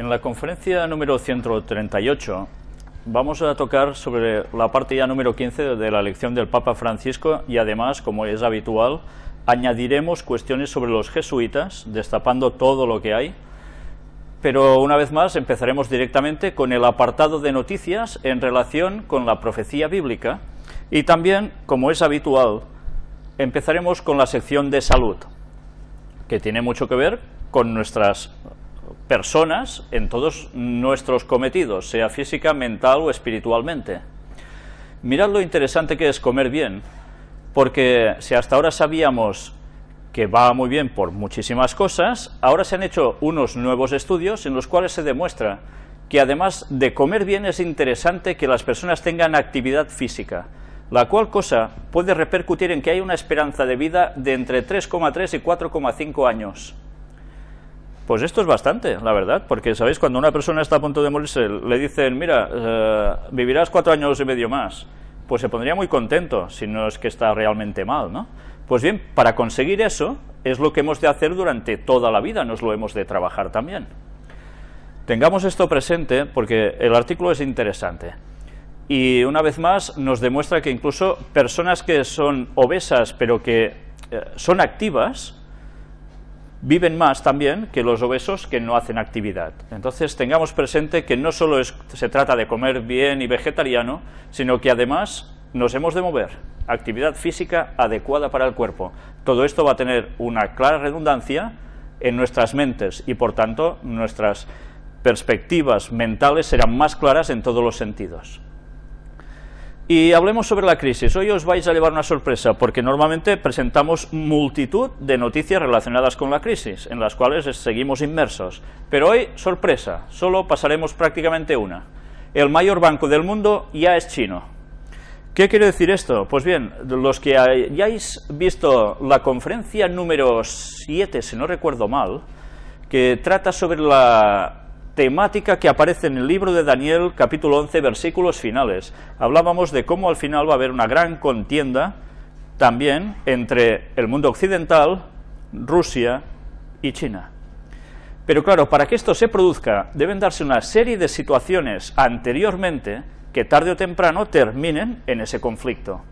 En la conferencia número 138 vamos a tocar sobre la parte ya número 15 de la lección del Papa Francisco y además, como es habitual, añadiremos cuestiones sobre los jesuitas, destapando todo lo que hay, pero una vez más empezaremos directamente con el apartado de noticias en relación con la profecía bíblica y también, como es habitual, empezaremos con la sección de salud, que tiene mucho que ver con nuestras personas en todos nuestros cometidos, sea física, mental o espiritualmente. Mirad lo interesante que es comer bien, porque si hasta ahora sabíamos que va muy bien por muchísimas cosas, ahora se han hecho unos nuevos estudios en los cuales se demuestra que además de comer bien es interesante que las personas tengan actividad física, la cual cosa puede repercutir en que hay una esperanza de vida de entre 3,3 y 4,5 años. Pues esto es bastante, la verdad, porque sabéis, cuando una persona está a punto de morirse, le dicen, mira, vivirás 4 años y medio más, pues se pondría muy contento, si no es que está realmente mal, ¿no? Pues bien, para conseguir eso, es lo que hemos de hacer durante toda la vida, nos lo hemos de trabajar también. Tengamos esto presente, porque el artículo es interesante, y una vez más nos demuestra que incluso personas que son obesas, pero que son activas, viven más también que los obesos que no hacen actividad. Entonces tengamos presente que no solo se trata de comer bien y vegetariano, sino que además nos hemos de mover, actividad física adecuada para el cuerpo. Todo esto va a tener una clara redundancia en nuestras mentes y por tanto nuestras perspectivas mentales serán más claras en todos los sentidos. Y hablemos sobre la crisis. Hoy os vais a llevar una sorpresa, porque normalmente presentamos multitud de noticias relacionadas con la crisis, en las cuales seguimos inmersos. Pero hoy, sorpresa, solo pasaremos prácticamente una. El mayor banco del mundo ya es chino. ¿Qué quiere decir esto? Pues bien, los que hayáis visto la conferencia número 7, si no recuerdo mal, que trata sobre la temática que aparece en el libro de Daniel, capítulo 11, versículos finales. Hablábamos de cómo al final va a haber una gran contienda también entre el mundo occidental, Rusia y China. Pero claro, para que esto se produzca, deben darse una serie de situaciones anteriormente que tarde o temprano terminen en ese conflicto.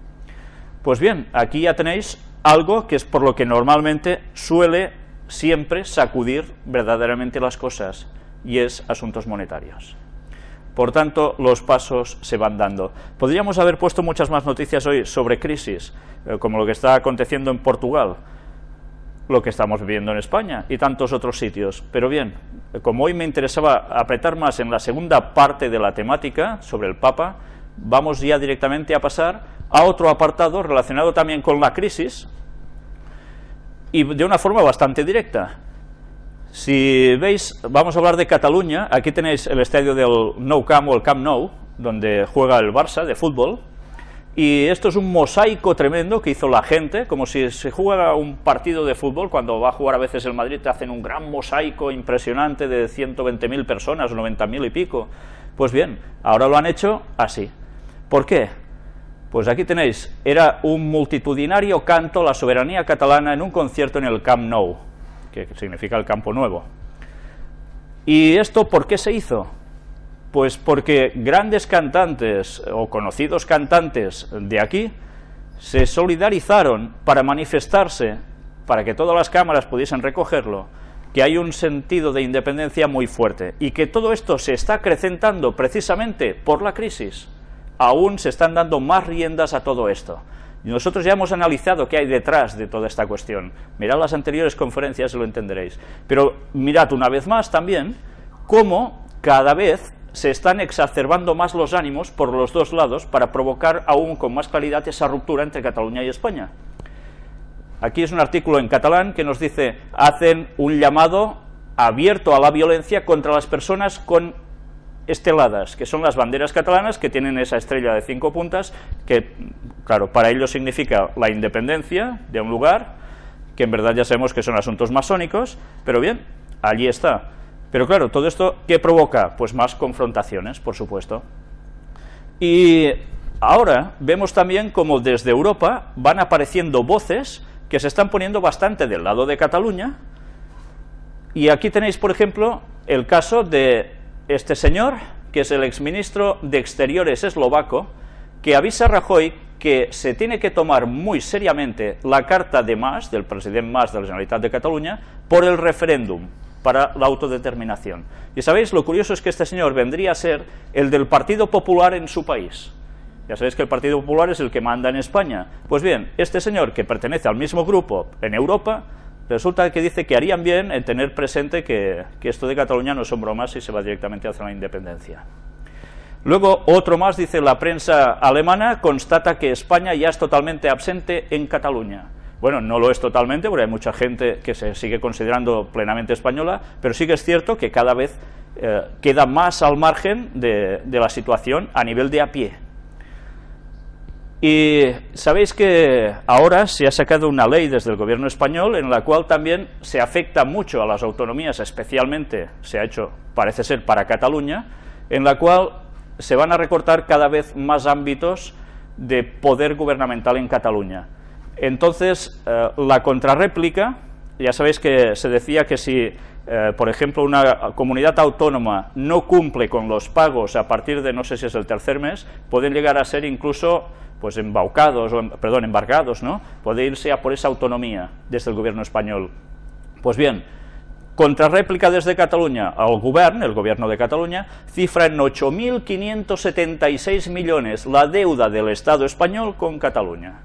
Pues bien, aquí ya tenéis algo que es por lo que normalmente suele siempre sacudir verdaderamente las cosas, y es asuntos monetarios. Por tanto, los pasos se van dando. Podríamos haber puesto muchas más noticias hoy sobre crisis, como lo que está aconteciendo en Portugal, lo que estamos viviendo en España y tantos otros sitios. Pero bien, como hoy me interesaba apretar más en la segunda parte de la temática sobre el Papa, vamos ya directamente a pasar a otro apartado relacionado también con la crisis y de una forma bastante directa. Si veis, vamos a hablar de Cataluña. Aquí tenéis el estadio del Nou Camp o el Camp Nou, donde juega el Barça de fútbol, y esto es un mosaico tremendo que hizo la gente, como si se jugara un partido de fútbol. Cuando va a jugar a veces el Madrid te hacen un gran mosaico impresionante de 120.000 personas, 90.000 y pico. Pues bien, ahora lo han hecho así. ¿Por qué? Pues aquí tenéis, era un multitudinario canto a la soberanía catalana en un concierto en el Camp Nou, que significa el Campo Nuevo. ¿Y esto por qué se hizo? Pues porque grandes cantantes o conocidos cantantes de aquí se solidarizaron para manifestarse, para que todas las cámaras pudiesen recogerlo, que hay un sentido de independencia muy fuerte y que todo esto se está acrecentando precisamente por la crisis. Aún se están dando más riendas a todo esto. Y nosotros ya hemos analizado qué hay detrás de toda esta cuestión. Mirad las anteriores conferencias y lo entenderéis. Pero mirad una vez más también cómo cada vez se están exacerbando más los ánimos por los dos lados para provocar aún con más claridad esa ruptura entre Cataluña y España. Aquí es un artículo en catalán que nos dice: hacen un llamado abierto a la violencia contra las personas con esteladas, que son las banderas catalanas, que tienen esa estrella de 5 puntas, que, claro, para ellos significa la independencia de un lugar, que en verdad ya sabemos que son asuntos masónicos, pero bien, allí está. Pero claro, todo esto, ¿qué provoca? Pues más confrontaciones, por supuesto. Y ahora vemos también como desde Europa van apareciendo voces que se están poniendo bastante del lado de Cataluña, Y aquí tenéis, por ejemplo, el caso de este señor, que es el exministro de Exteriores eslovaco, que avisa a Rajoy que se tiene que tomar muy seriamente la carta de Mas, del president Mas de la Generalitat de Cataluña, por el referéndum para la autodeterminación. Y sabéis, lo curioso es que este señor vendría a ser el del Partido Popular en su país. Ya sabéis que el Partido Popular es el que manda en España. Pues bien, este señor, que pertenece al mismo grupo en Europa, resulta que dice que harían bien en tener presente que esto de Cataluña no son bromas y se va directamente hacia la independencia. Luego, otro más, dice: la prensa alemana constata que España ya es totalmente absente en Cataluña. Bueno, no lo es totalmente, porque hay mucha gente que se sigue considerando plenamente española, pero sí que es cierto que cada vez queda más al margen de la situación a nivel de a pie. Y sabéis que ahora se ha sacado una ley desde el gobierno español en la cual también se afecta mucho a las autonomías, especialmente se ha hecho, parece ser, para Cataluña, en la cual se van a recortar cada vez más ámbitos de poder gubernamental en Cataluña. Entonces, la contrarréplica, ya sabéis que se decía que si, por ejemplo, una comunidad autónoma no cumple con los pagos a partir de, no sé si es el tercer mes, pueden llegar a ser incluso pues embargados, ¿no? Puede irse a por esa autonomía desde el gobierno español. Pues bien, contrarréplica desde Cataluña al govern, el gobierno de Cataluña, cifra en 8.576 millones la deuda del Estado español con Cataluña.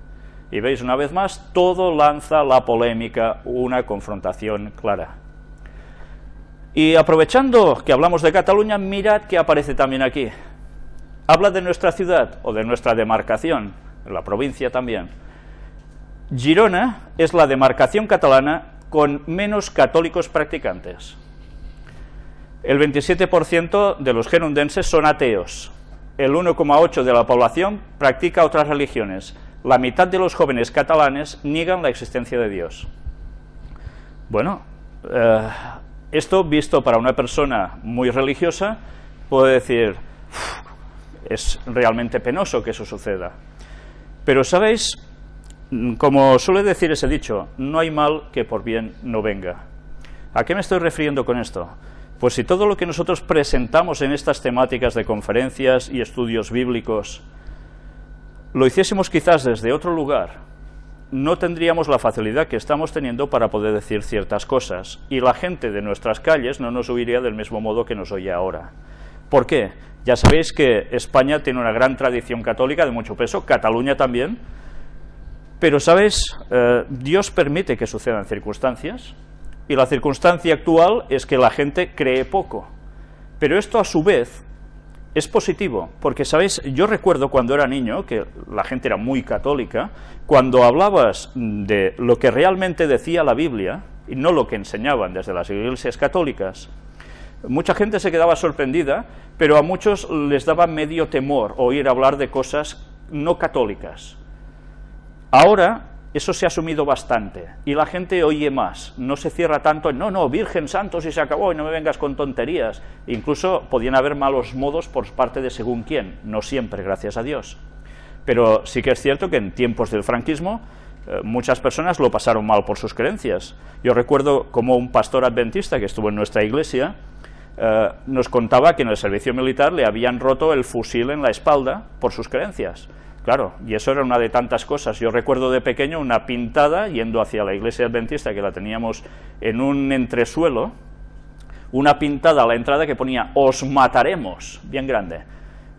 Y veis, una vez más, todo lanza la polémica, una confrontación clara. Y aprovechando que hablamos de Cataluña, mirad que aparece también aquí. Habla de nuestra ciudad o de nuestra demarcación, la provincia también. Girona es la demarcación catalana con menos católicos practicantes. El 27% de los gerundenses son ateos. El 1,8% de la población practica otras religiones. La mitad de los jóvenes catalanes niegan la existencia de Dios. Bueno, esto visto para una persona muy religiosa puede decir: es realmente penoso que eso suceda. Pero sabéis, como suele decir ese dicho, no hay mal que por bien no venga. ¿A qué me estoy refiriendo con esto? Pues si todo lo que nosotros presentamos en estas temáticas de conferencias y estudios bíblicos lo hiciésemos quizás desde otro lugar, no tendríamos la facilidad que estamos teniendo para poder decir ciertas cosas, y la gente de nuestras calles no nos oiría del mismo modo que nos oye ahora. ¿Por qué? Ya sabéis que España tiene una gran tradición católica de mucho peso, Cataluña también, pero ¿sabéis? Dios permite que sucedan circunstancias, y la circunstancia actual es que la gente cree poco, pero esto a su vez es positivo, porque, ¿sabéis? Yo recuerdo cuando era niño, que la gente era muy católica, cuando hablabas de lo que realmente decía la Biblia, y no lo que enseñaban desde las iglesias católicas, mucha gente se quedaba sorprendida, pero a muchos les daba medio temor oír hablar de cosas no católicas. Ahora eso se ha asumido bastante, y la gente oye más, no se cierra tanto en no, Virgen, santos y se acabó, y no me vengas con tonterías. Incluso podían haber malos modos por parte de según quién, no siempre, gracias a Dios. Pero sí que es cierto que en tiempos del franquismo muchas personas lo pasaron mal por sus creencias. Yo recuerdo como un pastor adventista que estuvo en nuestra iglesia nos contaba que en el servicio militar le habían roto el fusil en la espalda por sus creencias. Claro, y eso era una de tantas cosas. Yo recuerdo de pequeño una pintada, yendo hacia la iglesia adventista, que la teníamos en un entresuelo, una pintada a la entrada que ponía «Os mataremos», bien grande.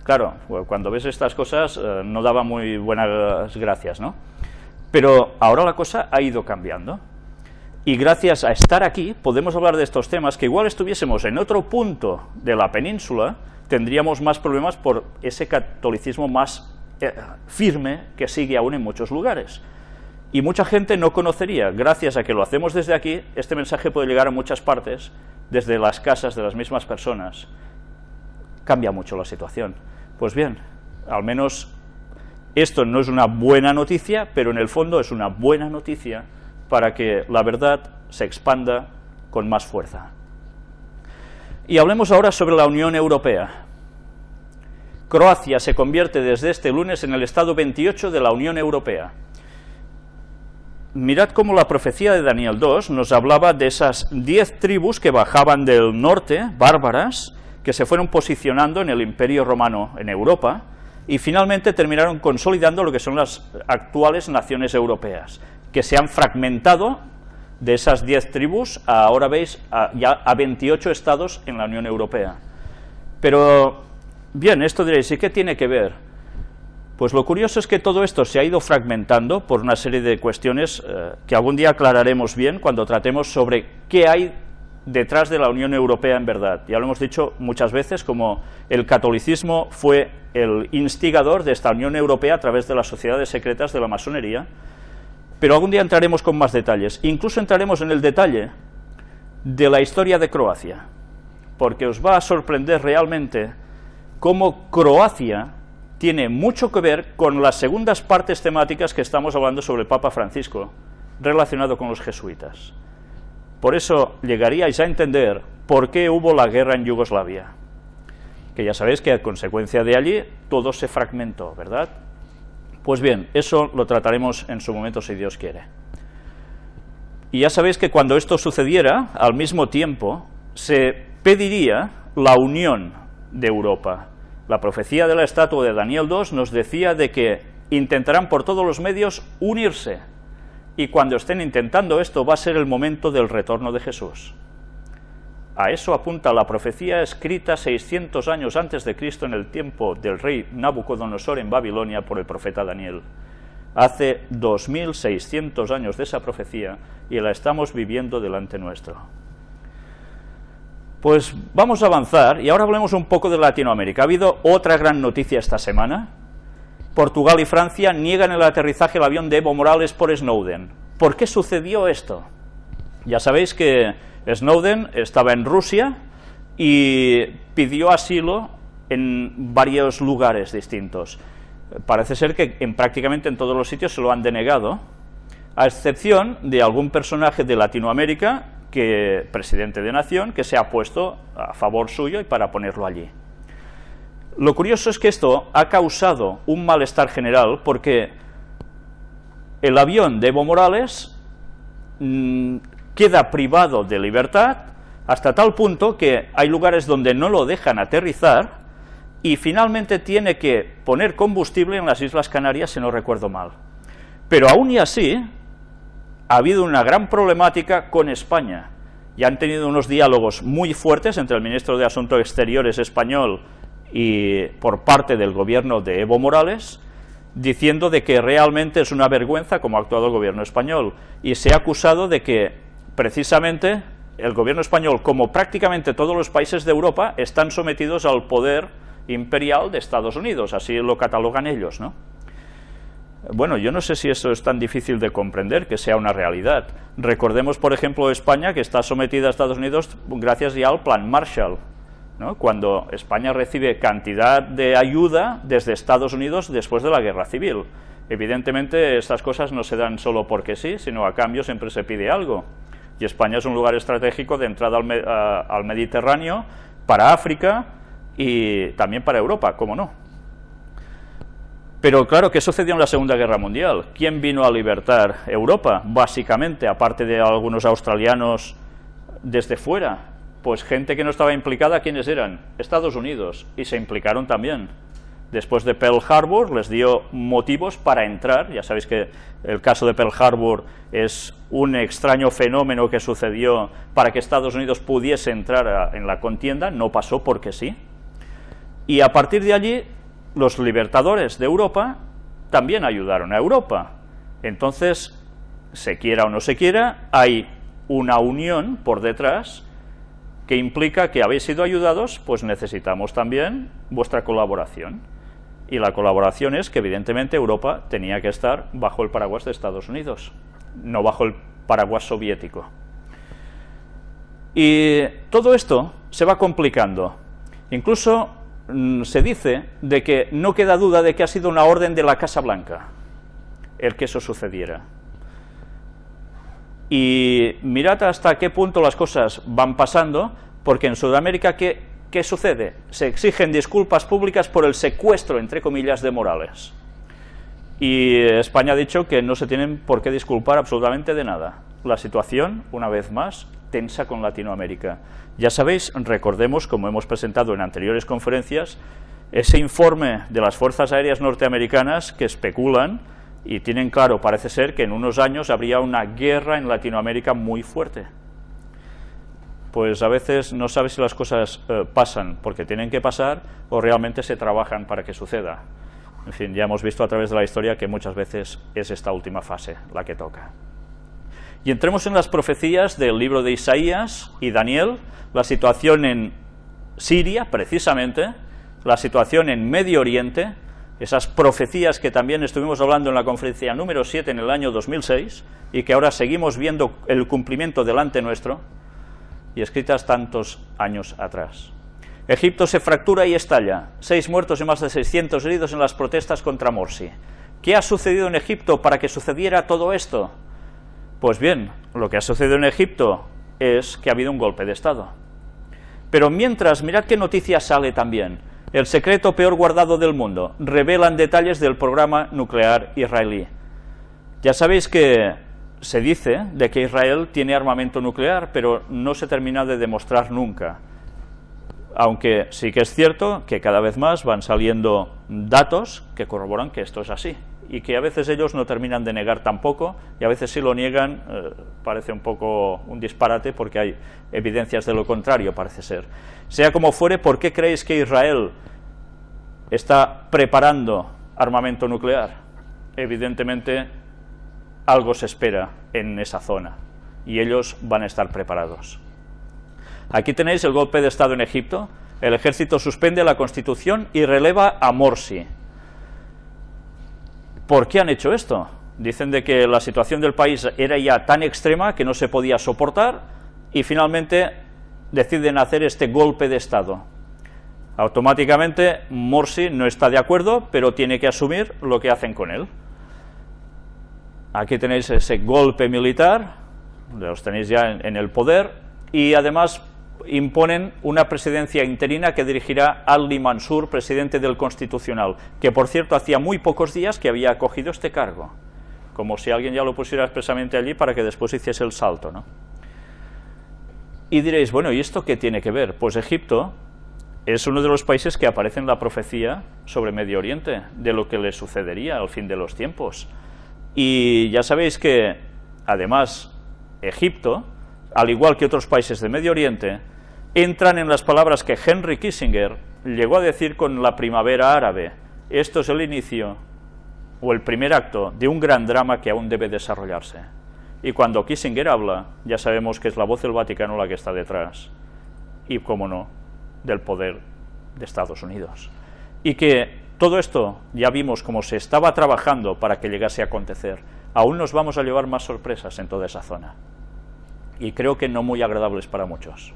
Claro, cuando ves estas cosas no daba muy buenas gracias, ¿no? Pero ahora la cosa ha ido cambiando. Y gracias a estar aquí podemos hablar de estos temas que igual estuviésemos en otro punto de la península, tendríamos más problemas por ese catolicismo más firme que sigue aún en muchos lugares. Y mucha gente no conocería, gracias a que lo hacemos desde aquí, este mensaje puede llegar a muchas partes, desde las casas de las mismas personas. Cambia mucho la situación. Pues bien, al menos esto no es una buena noticia, pero en el fondo es una buena noticia para que la verdad se expanda con más fuerza. Y hablemos ahora sobre la Unión Europea. Croacia se convierte desde este lunes en el Estado 28 de la Unión Europea. mirad cómo la profecía de Daniel 2 nos hablaba de esas 10 tribus que bajaban del norte, bárbaras, que se fueron posicionando en el Imperio Romano en Europa, y finalmente terminaron consolidando lo que son las actuales naciones europeas, que se han fragmentado de esas 10 tribus, ahora veis, ya a 28 estados en la Unión Europea. Pero, bien, esto diréis, ¿y qué tiene que ver? Pues lo curioso es que todo esto se ha ido fragmentando por una serie de cuestiones que algún día aclararemos bien cuando tratemos sobre qué hay detrás de la Unión Europea en verdad. Ya lo hemos dicho muchas veces, como el catolicismo fue el instigador de esta Unión Europea a través de las sociedades secretas de la masonería, pero algún día entraremos con más detalles. Incluso entraremos en el detalle de la historia de Croacia, porque os va a sorprender realmente cómo Croacia tiene mucho que ver con las segundas partes temáticas que estamos hablando sobre el Papa Francisco, relacionado con los jesuitas. Por eso llegaríais a entender por qué hubo la guerra en Yugoslavia, que ya sabéis que a consecuencia de allí todo se fragmentó, ¿verdad? Pues bien, eso lo trataremos en su momento si Dios quiere. Y ya sabéis que cuando esto sucediera, al mismo tiempo, se pediría la unión de Europa. La profecía de la estatua de Daniel 2 nos decía de que intentarán por todos los medios unirse, y cuando estén intentando esto va a ser el momento del retorno de Jesús. A eso apunta la profecía escrita 600 años antes de Cristo en el tiempo del rey Nabucodonosor en Babilonia por el profeta Daniel. Hace 2600 años de esa profecía y la estamos viviendo delante nuestro. Pues vamos a avanzar y ahora hablemos un poco de Latinoamérica. Ha habido otra gran noticia esta semana. Portugal y Francia niegan el aterrizaje del avión de Evo Morales por Snowden. ¿Por qué sucedió esto? Ya sabéis que Snowden estaba en Rusia y pidió asilo en varios lugares distintos. Parece ser que prácticamente en todos los sitios se lo han denegado, a excepción de algún personaje de Latinoamérica, presidente de nación, que se ha puesto a favor suyo y para ponerlo allí. Lo curioso es que esto ha causado un malestar general porque el avión de Evo Morales queda privado de libertad hasta tal punto que hay lugares donde no lo dejan aterrizar y finalmente tiene que poner combustible en las Islas Canarias, si no recuerdo mal. Pero aún y así ha habido una gran problemática con España y han tenido unos diálogos muy fuertes entre el ministro de Asuntos Exteriores español y por parte del gobierno de Evo Morales, diciendo de que realmente es una vergüenza cómo ha actuado el gobierno español, y se ha acusado de que precisamente el gobierno español, como prácticamente todos los países de Europa, están sometidos al poder imperial de Estados Unidos, así lo catalogan ellos, ¿no? Bueno, yo no sé si eso es tan difícil de comprender, que sea una realidad. Recordemos, por ejemplo, España, que está sometida a Estados Unidos gracias ya al Plan Marshall, ¿no? Cuando España recibe cantidad de ayuda desde Estados Unidos después de la Guerra Civil. Evidentemente, estas cosas no se dan solo porque sí, sino a cambio siempre se pide algo. Y España es un lugar estratégico de entrada al Mediterráneo, para África y también para Europa, ¿cómo no? Pero claro, ¿qué sucedió en la Segunda Guerra Mundial? ¿Quién vino a libertar Europa? Básicamente, aparte de algunos australianos desde fuera, pues gente que no estaba implicada, ¿quiénes eran? Estados Unidos, y se implicaron también. Después de Pearl Harbor les dio motivos para entrar. Ya sabéis que el caso de Pearl Harbor es un extraño fenómeno que sucedió para que Estados Unidos pudiese entrar en la contienda, no pasó porque sí. Y a partir de allí, los libertadores de Europa también ayudaron a Europa. Entonces, se quiera o no se quiera, hay una unión por detrás que implica que habéis sido ayudados, pues necesitamos también vuestra colaboración. Y la colaboración es que evidentemente Europa tenía que estar bajo el paraguas de Estados Unidos, no bajo el paraguas soviético. Y todo esto se va complicando. Incluso se dice de que no queda duda de que ha sido una orden de la Casa Blanca el que eso sucediera. Y mirad hasta qué punto las cosas van pasando, porque en Sudamérica, ¿qué sucede? Se exigen disculpas públicas por el secuestro, entre comillas, de Morales. Y España ha dicho que no se tienen por qué disculpar absolutamente de nada. La situación, una vez más, tensa con Latinoamérica. Ya sabéis, recordemos, como hemos presentado en anteriores conferencias, ese informe de las Fuerzas Aéreas Norteamericanas que especulan y tienen claro, parece ser, que en unos años habría una guerra en Latinoamérica muy fuerte. Pues a veces no sabes si las cosas pasan porque tienen que pasar o realmente se trabajan para que suceda. En fin, ya hemos visto a través de la historia que muchas veces es esta última fase la que toca. Y entremos en las profecías del libro de Isaías y Daniel, la situación en Siria, precisamente, la situación en Medio Oriente, esas profecías que también estuvimos hablando en la conferencia número 7 en el año 2006 y que ahora seguimos viendo el cumplimiento delante nuestro, y escritas tantos años atrás. Egipto se fractura y estalla, 6 muertos y más de 600 heridos en las protestas contra Morsi. ¿Qué ha sucedido en Egipto para que sucediera todo esto? Pues bien, lo que ha sucedido en Egipto es que ha habido un golpe de Estado. Pero mientras, mirad qué noticia sale también. El secreto peor guardado del mundo. Revelan detalles del programa nuclear israelí. Ya sabéis que se dice de que Israel tiene armamento nuclear, pero no se termina de demostrar nunca. Aunque sí que es cierto que cada vez más van saliendo datos que corroboran que esto es así, y que a veces ellos no terminan de negar tampoco, y a veces si lo niegan parece un poco un disparate porque hay evidencias de lo contrario, parece ser. Sea como fuere, ¿por qué creéis que Israel está preparando armamento nuclear? Evidentemente algo se espera en esa zona y ellos van a estar preparados. Aquí tenéis el golpe de Estado en Egipto. El ejército suspende la constitución y releva a Morsi. ¿Por qué han hecho esto? Dicen de que la situación del país era ya tan extrema que no se podía soportar y finalmente deciden hacer este golpe de Estado. Automáticamente Morsi no está de acuerdo, pero tiene que asumir lo que hacen con él. Aquí tenéis ese golpe militar, los tenéis ya en el poder, y además imponen una presidencia interina que dirigirá Ali Mansur, presidente del Constitucional, que por cierto hacía muy pocos días que había acogido este cargo, como si alguien ya lo pusiera expresamente allí para que después hiciese el salto, ¿no? Y diréis, bueno, ¿y esto qué tiene que ver? Pues Egipto es uno de los países que aparece en la profecía sobre Medio Oriente, de lo que le sucedería al fin de los tiempos. Y ya sabéis que, además, Egipto, al igual que otros países de Medio Oriente, entran en las palabras que Henry Kissinger llegó a decir con la primavera árabe. Esto es el inicio, o el primer acto, de un gran drama que aún debe desarrollarse. Y cuando Kissinger habla, ya sabemos que es la voz del Vaticano la que está detrás. Y, cómo no, del poder de Estados Unidos. Y que todo esto ya vimos cómo se estaba trabajando para que llegase a acontecer. Aún nos vamos a llevar más sorpresas en toda esa zona. Y creo que no muy agradables para muchos.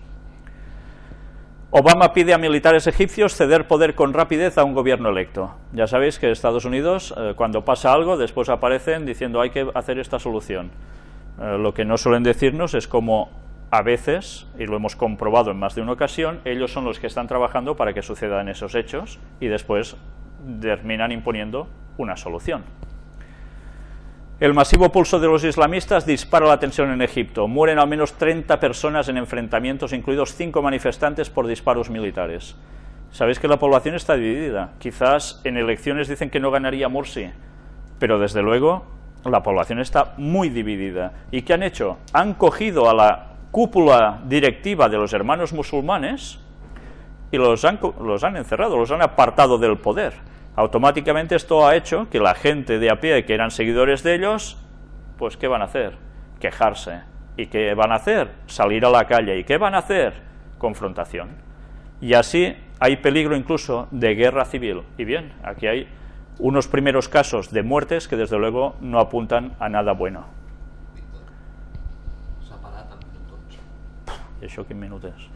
Obama pide a militares egipcios ceder poder con rapidez a un gobierno electo. Ya sabéis que Estados Unidos, cuando pasa algo, después aparecen diciendo hay que hacer esta solución. Lo que no suelen decirnos es cómo a veces, y lo hemos comprobado en más de una ocasión, ellos son los que están trabajando para que sucedan esos hechos y después terminan imponiendo una solución. El masivo pulso de los islamistas dispara la tensión en Egipto. Mueren al menos 30 personas en enfrentamientos, incluidos 5 manifestantes por disparos militares. Sabéis que la población está dividida. Quizás en elecciones dicen que no ganaría Morsi, pero desde luego la población está muy dividida. ¿Y qué han hecho? Han cogido a la cúpula directiva de los hermanos musulmanes y los han encerrado, los han apartado del poder. Automáticamente esto ha hecho que la gente de a pie, que eran seguidores de ellos, pues ¿qué van a hacer? Quejarse. ¿Y qué van a hacer? Salir a la calle. ¿Y qué van a hacer? Confrontación. Y así hay peligro incluso de guerra civil. Y bien, aquí hay unos primeros casos de muertes que desde luego no apuntan a nada bueno. S'ha parat en minuts. I això quin minut és?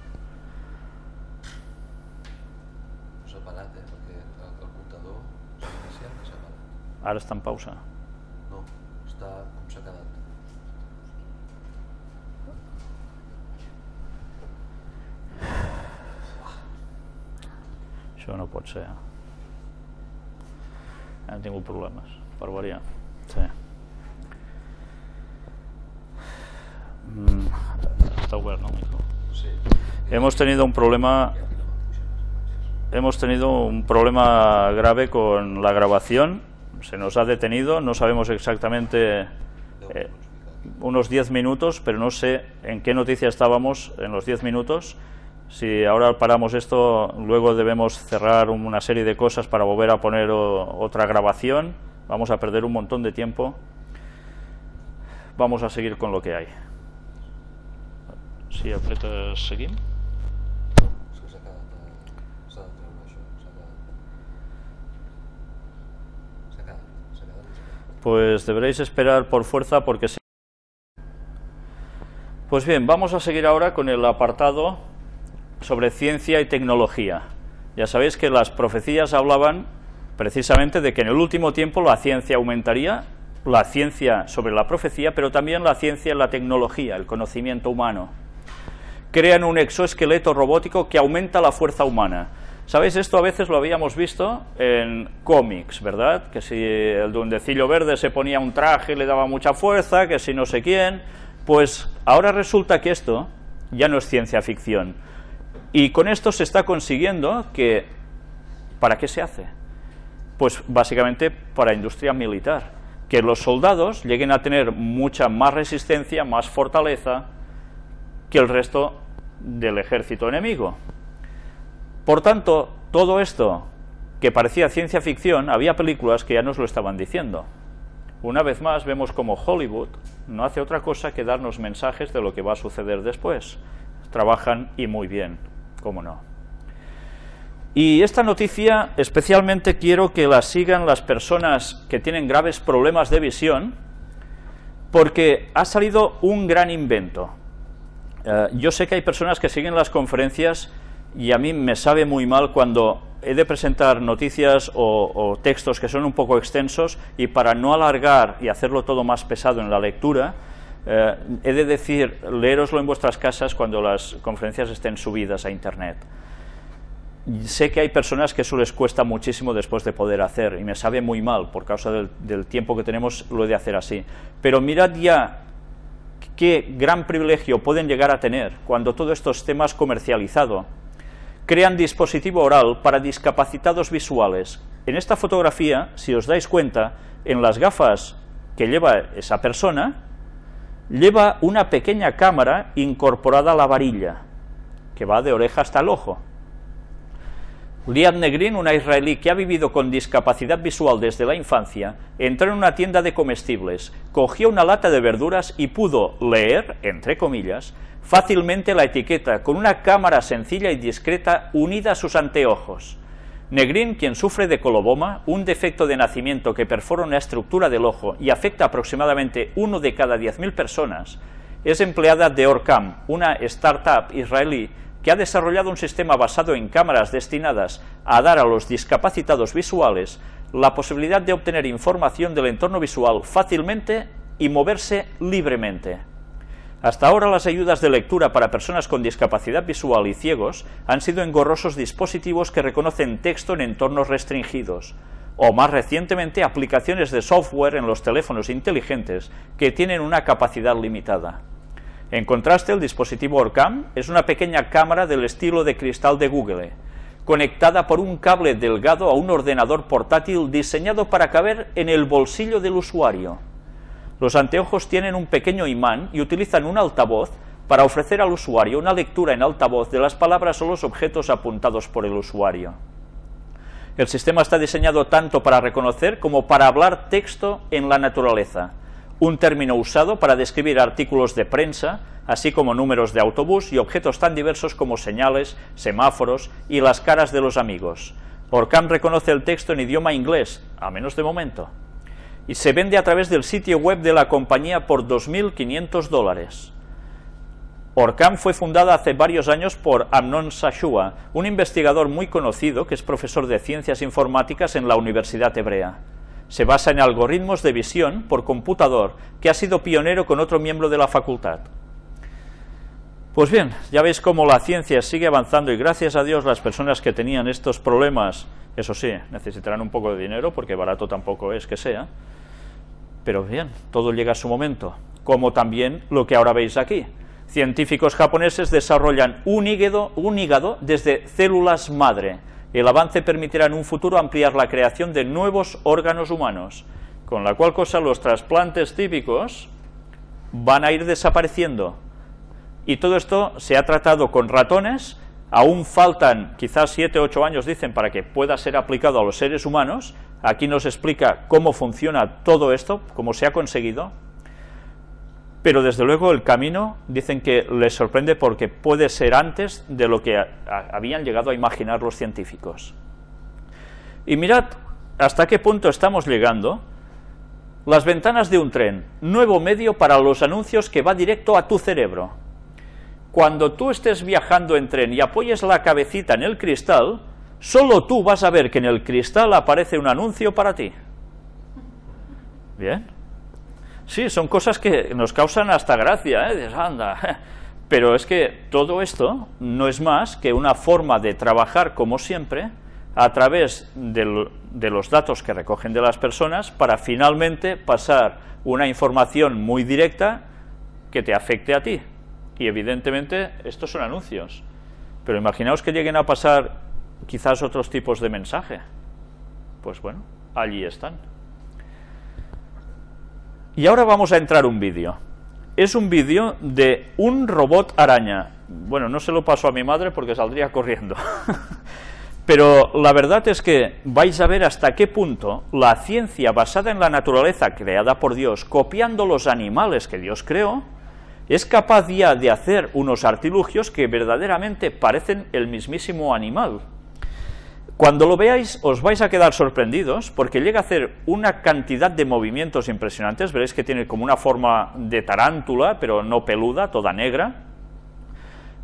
S'ha parat, perquè el comptador s'ha iniciat i s'ha parat. Ara està en pausa. No, està com s'ha quedat. Això no pot ser. Han tingut problemes. Barbaridad. Sí. Está bueno, ¿no, hijo? Sí. Hemos tenido un problema grave con la grabación. Se nos ha detenido, no sabemos exactamente unos 10 minutos, pero no sé en qué noticia estábamos en los 10 minutos. Si ahora paramos esto, luego debemos cerrar una serie de cosas para volver a poner otra grabación. Vamos a perder un montón de tiempo. Vamos a seguir con lo que hay. Si apretas seguir. És que s'ha de treure això, s'ha quedat. Pues deberéis esperar por fuerza porque se... Pues bien, vamos a seguir ahora con el apartado sobre ciencia y tecnología. Ya sabéis que las profecías hablaban precisamente de que en el último tiempo la ciencia aumentaría, la ciencia sobre la profecía, pero también la ciencia en la tecnología, el conocimiento humano. Crean un exoesqueleto robótico que aumenta la fuerza humana. ¿Sabéis? Esto a veces lo habíamos visto en cómics, ¿verdad? Que si el duendecillo verde se ponía un traje y le daba mucha fuerza, que si no sé quién... Pues ahora resulta que esto ya no es ciencia ficción. Y con esto se está consiguiendo que... ¿Para qué se hace? Pues básicamente para industria militar. Que los soldados lleguen a tener mucha más resistencia, más fortaleza que el resto del ejército enemigo. Por tanto, todo esto que parecía ciencia ficción, había películas que ya nos lo estaban diciendo. Una vez más vemos como Hollywood no hace otra cosa que darnos mensajes de lo que va a suceder después. Trabajan y muy bien, cómo no. Y esta noticia especialmente quiero que la sigan las personas que tienen graves problemas de visión, porque ha salido un gran invento. Yo sé que hay personas que siguen las conferencias y a mí me sabe muy mal cuando he de presentar noticias o textos que son un poco extensos, y para no alargar y hacerlo todo más pesado en la lectura, he de decir, leéroslo en vuestras casas cuando las conferencias estén subidas a internet. Sé que hay personas que eso les cuesta muchísimo después de poder hacer, y me sabe muy mal, por causa del tiempo que tenemos, lo he de hacer así. Pero mirad ya qué gran privilegio pueden llegar a tener cuando todo esto esté más comercializado. Crean dispositivo oral para discapacitados visuales. En esta fotografía, si os dais cuenta, en las gafas que lleva esa persona, lleva una pequeña cámara incorporada a la varilla, que va de oreja hasta el ojo. Liad Negrin, una israelí que ha vivido con discapacidad visual desde la infancia, entró en una tienda de comestibles, cogió una lata de verduras y pudo leer, entre comillas, fácilmente la etiqueta con una cámara sencilla y discreta unida a sus anteojos. Negrin, quien sufre de coloboma, un defecto de nacimiento que perfora una estructura del ojo y afecta aproximadamente 1 de cada 10.000 personas, es empleada de Orcam, una startup israelí que ha desarrollado un sistema basado en cámaras destinadas a dar a los discapacitados visuales la posibilidad de obtener información del entorno visual fácilmente y moverse libremente. Hasta ahora las ayudas de lectura para personas con discapacidad visual y ciegos han sido engorrosos dispositivos que reconocen texto en entornos restringidos, o más recientemente aplicaciones de software en los teléfonos inteligentes que tienen una capacidad limitada. En contraste, el dispositivo Orcam es una pequeña cámara del estilo de cristal de Google, conectada por un cable delgado a un ordenador portátil diseñado para caber en el bolsillo del usuario. Los anteojos tienen un pequeño imán y utilizan un altavoz para ofrecer al usuario una lectura en altavoz de las palabras o los objetos apuntados por el usuario. El sistema está diseñado tanto para reconocer como para hablar texto en la naturaleza, un término usado para describir artículos de prensa, así como números de autobús y objetos tan diversos como señales, semáforos y las caras de los amigos. Orcam reconoce el texto en idioma inglés, a menos de momento, y se vende a través del sitio web de la compañía por $2.500. Orcam fue fundada hace varios años por Amnon Shashua, un investigador muy conocido que es profesor de ciencias informáticas en la Universidad Hebrea. Se basa en algoritmos de visión por computador, que ha sido pionero con otro miembro de la facultad. Pues bien, ya veis cómo la ciencia sigue avanzando y gracias a Dios las personas que tenían estos problemas, eso sí, necesitarán un poco de dinero porque barato tampoco es que sea, pero bien, todo llega a su momento, como también lo que ahora veis aquí. Científicos japoneses desarrollan un hígado desde células madre. El avance permitirá en un futuro ampliar la creación de nuevos órganos humanos, con la cual cosa los trasplantes típicos van a ir desapareciendo. Y todo esto se ha tratado con ratones, aún faltan quizás 7 o 8 años, dicen, para que pueda ser aplicado a los seres humanos. Aquí nos explica cómo funciona todo esto, cómo se ha conseguido, pero desde luego el camino, dicen que les sorprende porque puede ser antes de lo que habían llegado a imaginar los científicos. Y mirad hasta qué punto estamos llegando. Las ventanas de un tren, nuevo medio para los anuncios que va directo a tu cerebro. Cuando tú estés viajando en tren y apoyes la cabecita en el cristal, solo tú vas a ver que en el cristal aparece un anuncio para ti. ¿Bien? Sí, son cosas que nos causan hasta gracia, ¿eh? Dices, anda. Pero es que todo esto no es más que una forma de trabajar, como siempre, a través de los datos que recogen de las personas para finalmente pasar una información muy directa que te afecte a ti. Y evidentemente estos son anuncios, pero imaginaos que lleguen a pasar quizás otros tipos de mensaje. Pues bueno, allí están. Y ahora vamos a entrar un vídeo. Es un vídeo de un robot araña. Bueno, no se lo paso a mi madre porque saldría corriendo. Pero la verdad es que vais a ver hasta qué punto la ciencia basada en la naturaleza creada por Dios, copiando los animales que Dios creó, es capaz ya de hacer unos artilugios que verdaderamente parecen el mismísimo animal. Cuando lo veáis os vais a quedar sorprendidos porque llega a hacer una cantidad de movimientos impresionantes. Veréis que tiene como una forma de tarántula, pero no peluda, toda negra.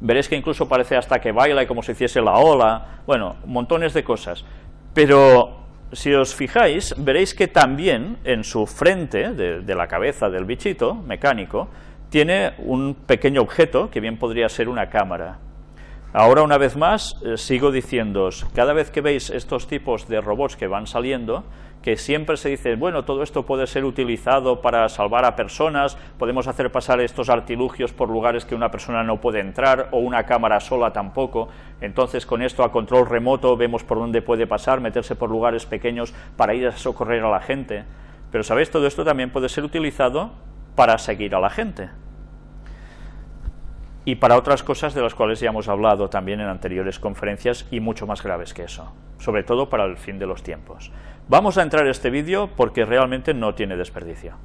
Veréis que incluso parece hasta que baila y como si hiciese la ola. Bueno, montones de cosas. Pero si os fijáis, veréis que también en su frente, de la cabeza del bichito mecánico, tiene un pequeño objeto que bien podría ser una cámara. Ahora, una vez más, sigo diciéndoos, cada vez que veis estos tipos de robots que van saliendo, que siempre se dice, bueno, todo esto puede ser utilizado para salvar a personas, podemos hacer pasar estos artilugios por lugares que una persona no puede entrar, o una cámara sola tampoco, entonces con esto a control remoto vemos por dónde puede pasar, meterse por lugares pequeños para ir a socorrer a la gente. Pero, ¿sabéis? Todo esto también puede ser utilizado para seguir a la gente. Y para otras cosas de las cuales ya hemos hablado también en anteriores conferencias y mucho más graves que eso, sobre todo para el fin de los tiempos. Vamos a entrar en este vídeo porque realmente no tiene desperdicio.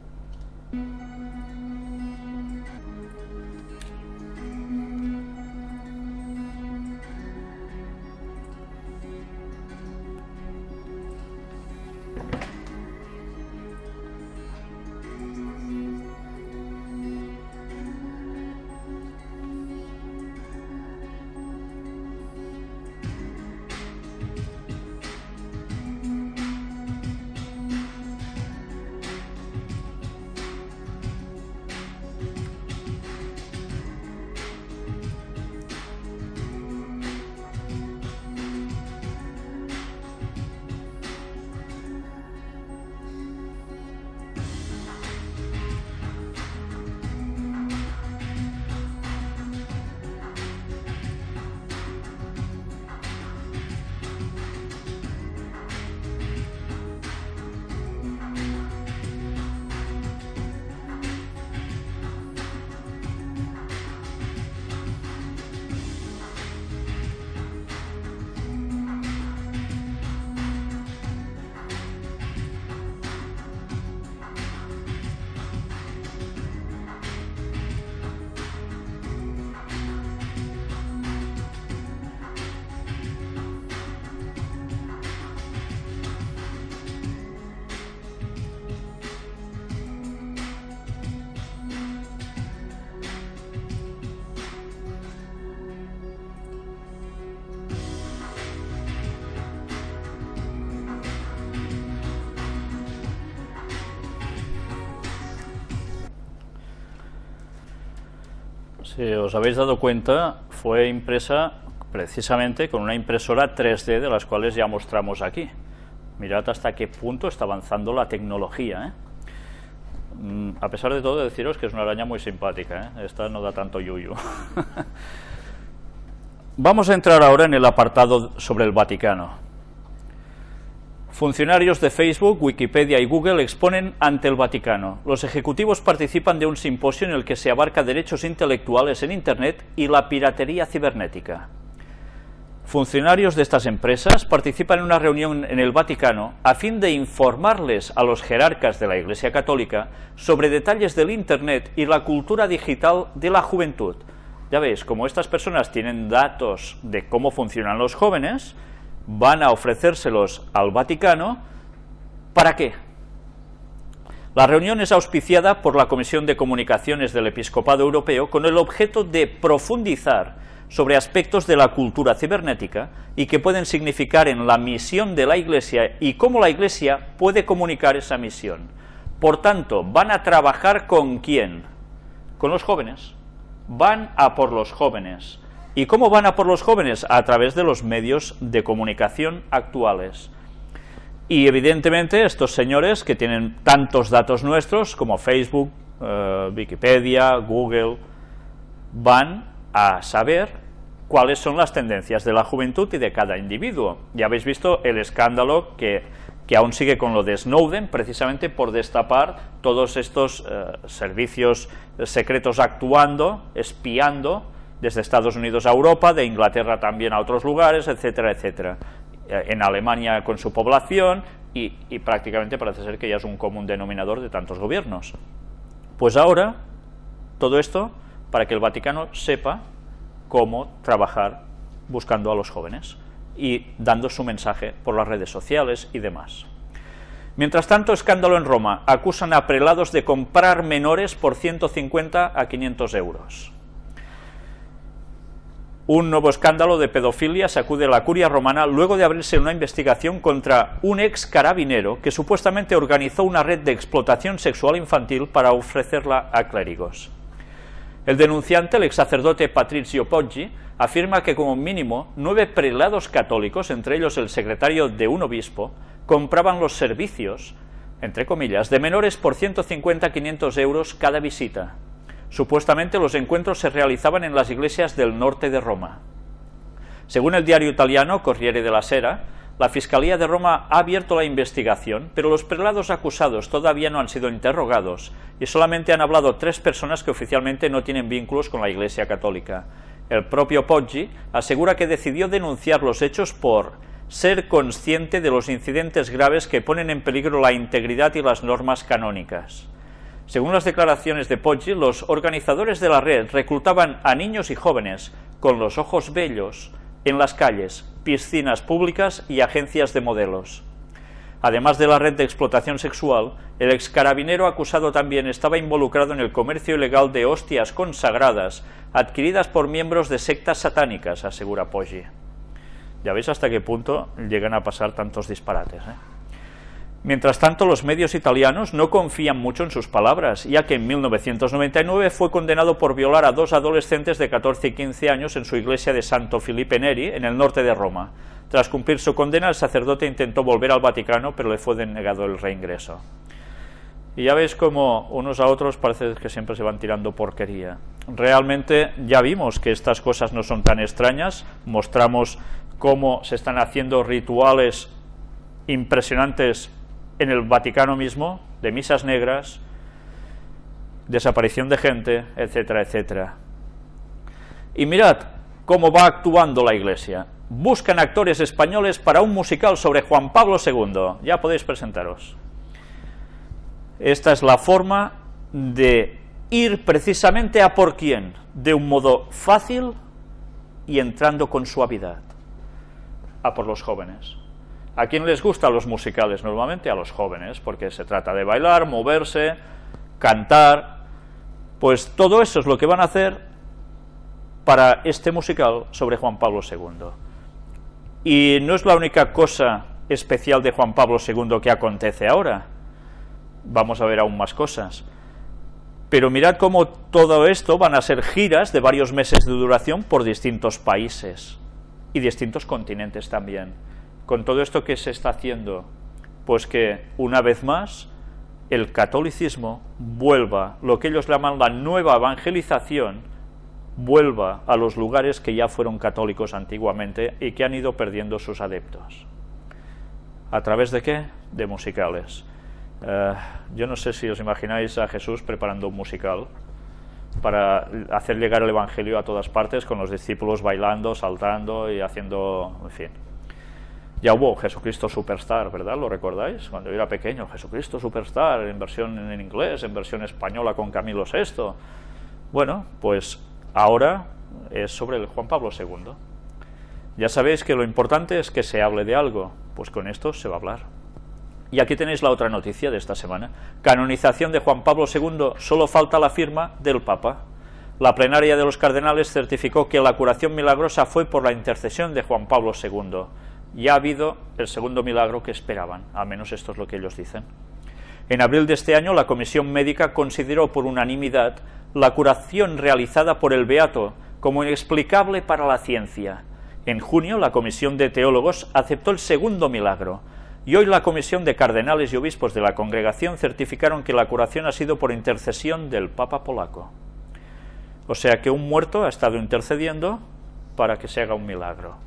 Si os habéis dado cuenta, fue impresa precisamente con una impresora 3D de las cuales ya mostramos aquí. Mirad hasta qué punto está avanzando la tecnología, ¿eh? A pesar de todo, deciros que es una araña muy simpática, ¿eh? Esta no da tanto yuyu. Vamos a entrar ahora en el apartado sobre el Vaticano. Funcionarios de Facebook, Wikipedia y Google exponen ante el Vaticano. Los ejecutivos participan de un simposio en el que se abarca derechos intelectuales en Internet y la piratería cibernética. Funcionarios de estas empresas participan en una reunión en el Vaticano a fin de informarles a los jerarcas de la Iglesia Católica sobre detalles del Internet y la cultura digital de la juventud. Ya veis, como estas personas tienen datos de cómo funcionan los jóvenes, van a ofrecérselos al Vaticano. ¿Para qué? La reunión es auspiciada por la Comisión de Comunicaciones del Episcopado Europeo con el objeto de profundizar sobre aspectos de la cultura cibernética y que pueden significar en la misión de la Iglesia y cómo la Iglesia puede comunicar esa misión. Por tanto, ¿van a trabajar con quién? Con los jóvenes. Van a por los jóvenes. ¿Y cómo van a por los jóvenes? A través de los medios de comunicación actuales. Y evidentemente estos señores que tienen tantos datos nuestros como Facebook, Wikipedia, Google, van a saber cuáles son las tendencias de la juventud y de cada individuo. Ya habéis visto el escándalo que aún sigue con lo de Snowden, precisamente por destapar todos estos servicios secretos actuando, espiando desde Estados Unidos a Europa, de Inglaterra también a otros lugares, etcétera, etcétera. En Alemania con su población y prácticamente parece ser que ya es un común denominador de tantos gobiernos. Pues ahora, todo esto para que el Vaticano sepa cómo trabajar buscando a los jóvenes y dando su mensaje por las redes sociales y demás. Mientras tanto, escándalo en Roma. Acusan a prelados de comprar menores por 150 a 500 euros. Un nuevo escándalo de pedofilia sacude la curia romana luego de abrirse una investigación contra un ex carabinero que supuestamente organizó una red de explotación sexual infantil para ofrecerla a clérigos. El denunciante, el ex sacerdote Patrizio Poggi, afirma que como mínimo 9 prelados católicos, entre ellos el secretario de un obispo, compraban los servicios, entre comillas, de menores por 150 a 500 euros cada visita. Supuestamente los encuentros se realizaban en las iglesias del norte de Roma. Según el diario italiano Corriere della Sera, la Fiscalía de Roma ha abierto la investigación, pero los prelados acusados todavía no han sido interrogados y solamente han hablado 3 personas que oficialmente no tienen vínculos con la Iglesia Católica. El propio Poggi asegura que decidió denunciar los hechos por ser consciente de los incidentes graves que ponen en peligro la integridad y las normas canónicas. Según las declaraciones de Poggi, los organizadores de la red reclutaban a niños y jóvenes con los ojos bellos en las calles, piscinas públicas y agencias de modelos. Además de la red de explotación sexual, el ex carabinero acusado también estaba involucrado en el comercio ilegal de hostias consagradas adquiridas por miembros de sectas satánicas, asegura Poggi. Ya veis hasta qué punto llegan a pasar tantos disparates, ¿eh? Mientras tanto, los medios italianos no confían mucho en sus palabras, ya que en 1999 fue condenado por violar a 2 adolescentes de 14 y 15 años en su iglesia de Santo Filipe Neri, en el norte de Roma. Tras cumplir su condena, el sacerdote intentó volver al Vaticano, pero le fue denegado el reingreso. Y ya veis como unos a otros parece que siempre se van tirando porquería. Realmente ya vimos que estas cosas no son tan extrañas, mostramos cómo se están haciendo rituales impresionantes en el Vaticano mismo, de misas negras, desaparición de gente, etcétera, etcétera. Y mirad cómo va actuando la Iglesia. Buscan actores españoles para un musical sobre Juan Pablo II. Ya podéis presentaros. Esta es la forma de ir precisamente a por quién, de un modo fácil y entrando con suavidad, a por los jóvenes. ¿A quién les gustan los musicales? Normalmente a los jóvenes, porque se trata de bailar, moverse, cantar. Pues todo eso es lo que van a hacer para este musical sobre Juan Pablo II. Y no es la única cosa especial de Juan Pablo II que acontece ahora. Vamos a ver aún más cosas. Pero mirad cómo todo esto van a ser giras de varios meses de duración por distintos países y distintos continentes también. Con todo esto que se está haciendo, pues que una vez más el catolicismo vuelva, lo que ellos llaman la nueva evangelización, vuelva a los lugares que ya fueron católicos antiguamente y que han ido perdiendo sus adeptos. ¿A través de qué? De musicales. Yo no sé si os imagináis a Jesús preparando un musical para hacer llegar el evangelio a todas partes, con los discípulos bailando, saltando y haciendo, en fin. Ya hubo Jesucristo Superstar, ¿verdad? ¿Lo recordáis? Cuando yo era pequeño, Jesucristo Superstar, en versión en inglés, en versión española con Camilo VI. Bueno, pues ahora es sobre el Juan Pablo II. Ya sabéis que lo importante es que se hable de algo, pues con esto se va a hablar. Y aquí tenéis la otra noticia de esta semana. Canonización de Juan Pablo II, solo falta la firma del Papa. La plenaria de los cardenales certificó que la curación milagrosa fue por la intercesión de Juan Pablo II. Ya ha habido el segundo milagro que esperaban, al menos esto es lo que ellos dicen. En abril de este año, la comisión médica consideró por unanimidad la curación realizada por el beato como inexplicable para la ciencia. En junio, la comisión de teólogos aceptó el segundo milagro, y hoy la comisión de cardenales y obispos de la congregación certificaron que la curación ha sido por intercesión del Papa polaco. O sea que un muerto ha estado intercediendo para que se haga un milagro.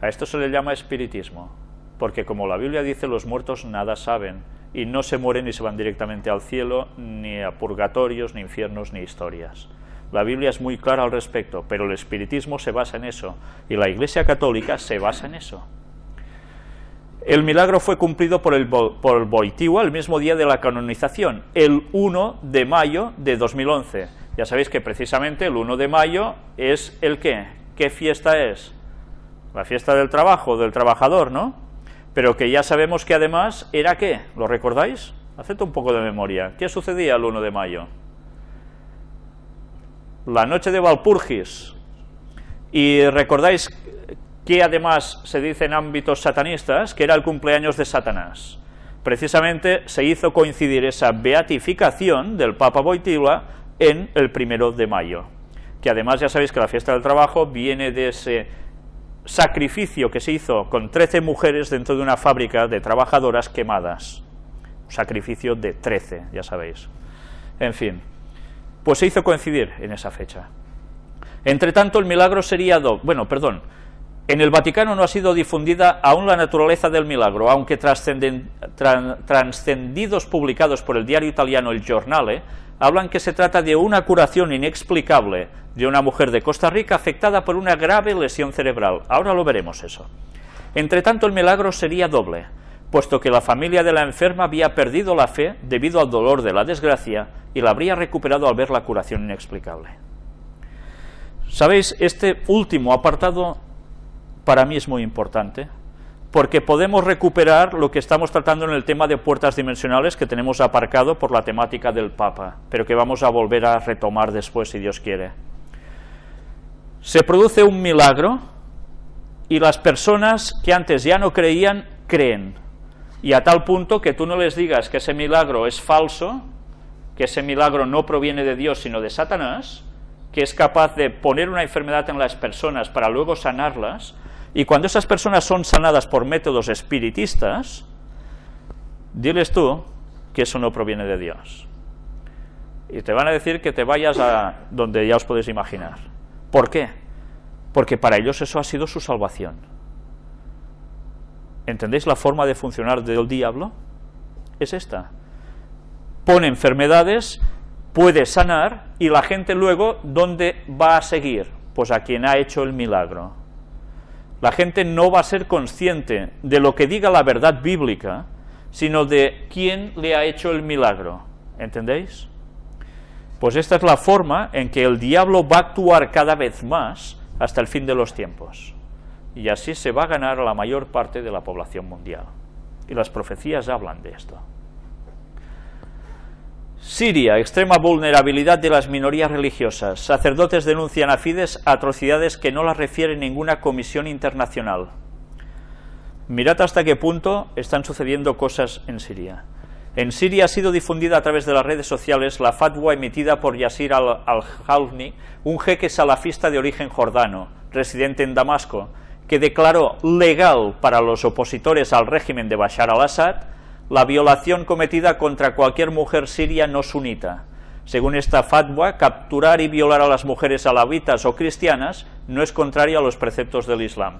A esto se le llama espiritismo, porque como la Biblia dice, los muertos nada saben, y no se mueren ni se van directamente al cielo, ni a purgatorios, ni infiernos, ni historias. La Biblia es muy clara al respecto, pero el espiritismo se basa en eso, y la Iglesia Católica se basa en eso. El milagro fue cumplido por el Wojtyła el mismo día de la canonización, el 1 de mayo de 2011. Ya sabéis que precisamente el 1 de mayo es el ¿qué? ¿Qué fiesta es? La fiesta del trabajo, del trabajador, ¿no? Pero que ya sabemos que además era ¿qué? ¿Lo recordáis? Haced un poco de memoria. ¿Qué sucedía el 1 de mayo? La noche de Walpurgis. Y recordáis que además se dice en ámbitos satanistas que era el cumpleaños de Satanás. Precisamente se hizo coincidir esa beatificación del Papa Wojtyła en el 1 de mayo, que además ya sabéis que la fiesta del trabajo viene de ese sacrificio que se hizo con 13 mujeres dentro de una fábrica de trabajadoras quemadas, un sacrificio de 13, ya sabéis. En fin, pues se hizo coincidir en esa fecha. Entre tanto, el milagro sería en el Vaticano no ha sido difundida aún la naturaleza del milagro, aunque trascendidos publicados por el diario italiano El Giornale hablan que se trata de una curación inexplicable de una mujer de Costa Rica afectada por una grave lesión cerebral. Ahora lo veremos eso. Entre tanto, el milagro sería doble, puesto que la familia de la enferma había perdido la fe debido al dolor de la desgracia y la habría recuperado al ver la curación inexplicable. ¿Sabéis? Este último apartado para mí es muy importante, porque podemos recuperar lo que estamos tratando en el tema de puertas dimensionales que tenemos aparcado por la temática del Papa, pero que vamos a volver a retomar después si Dios quiere. Se produce un milagro y las personas que antes ya no creían, creen, y a tal punto que tú no les digas que ese milagro es falso, que ese milagro no proviene de Dios sino de Satanás, que es capaz de poner una enfermedad en las personas para luego sanarlas. Y cuando esas personas son sanadas por métodos espiritistas, diles tú que eso no proviene de Dios. Y te van a decir que te vayas a donde ya os podéis imaginar. ¿Por qué? Porque para ellos eso ha sido su salvación. ¿Entendéis la forma de funcionar del diablo? Es esta. Pone enfermedades, puede sanar, y la gente luego, ¿dónde va a seguir? Pues a quien ha hecho el milagro. La gente no va a ser consciente de lo que diga la verdad bíblica, sino de quién le ha hecho el milagro. ¿Entendéis? Pues esta es la forma en que el diablo va a actuar cada vez más hasta el fin de los tiempos. Y así se va a ganar a la mayor parte de la población mundial. Y las profecías hablan de esto. Siria, extrema vulnerabilidad de las minorías religiosas. Sacerdotes denuncian a Fidesz atrocidades que no las refiere ninguna comisión internacional. Mirad hasta qué punto están sucediendo cosas en Siria. En Siria ha sido difundida a través de las redes sociales la fatwa emitida por Yasir al-Halni, un jeque salafista de origen jordano, residente en Damasco, que declaró legal para los opositores al régimen de Bashar al-Assad la violación cometida contra cualquier mujer siria no sunita. Según esta fatwa, capturar y violar a las mujeres alawitas o cristianas no es contrario a los preceptos del Islam.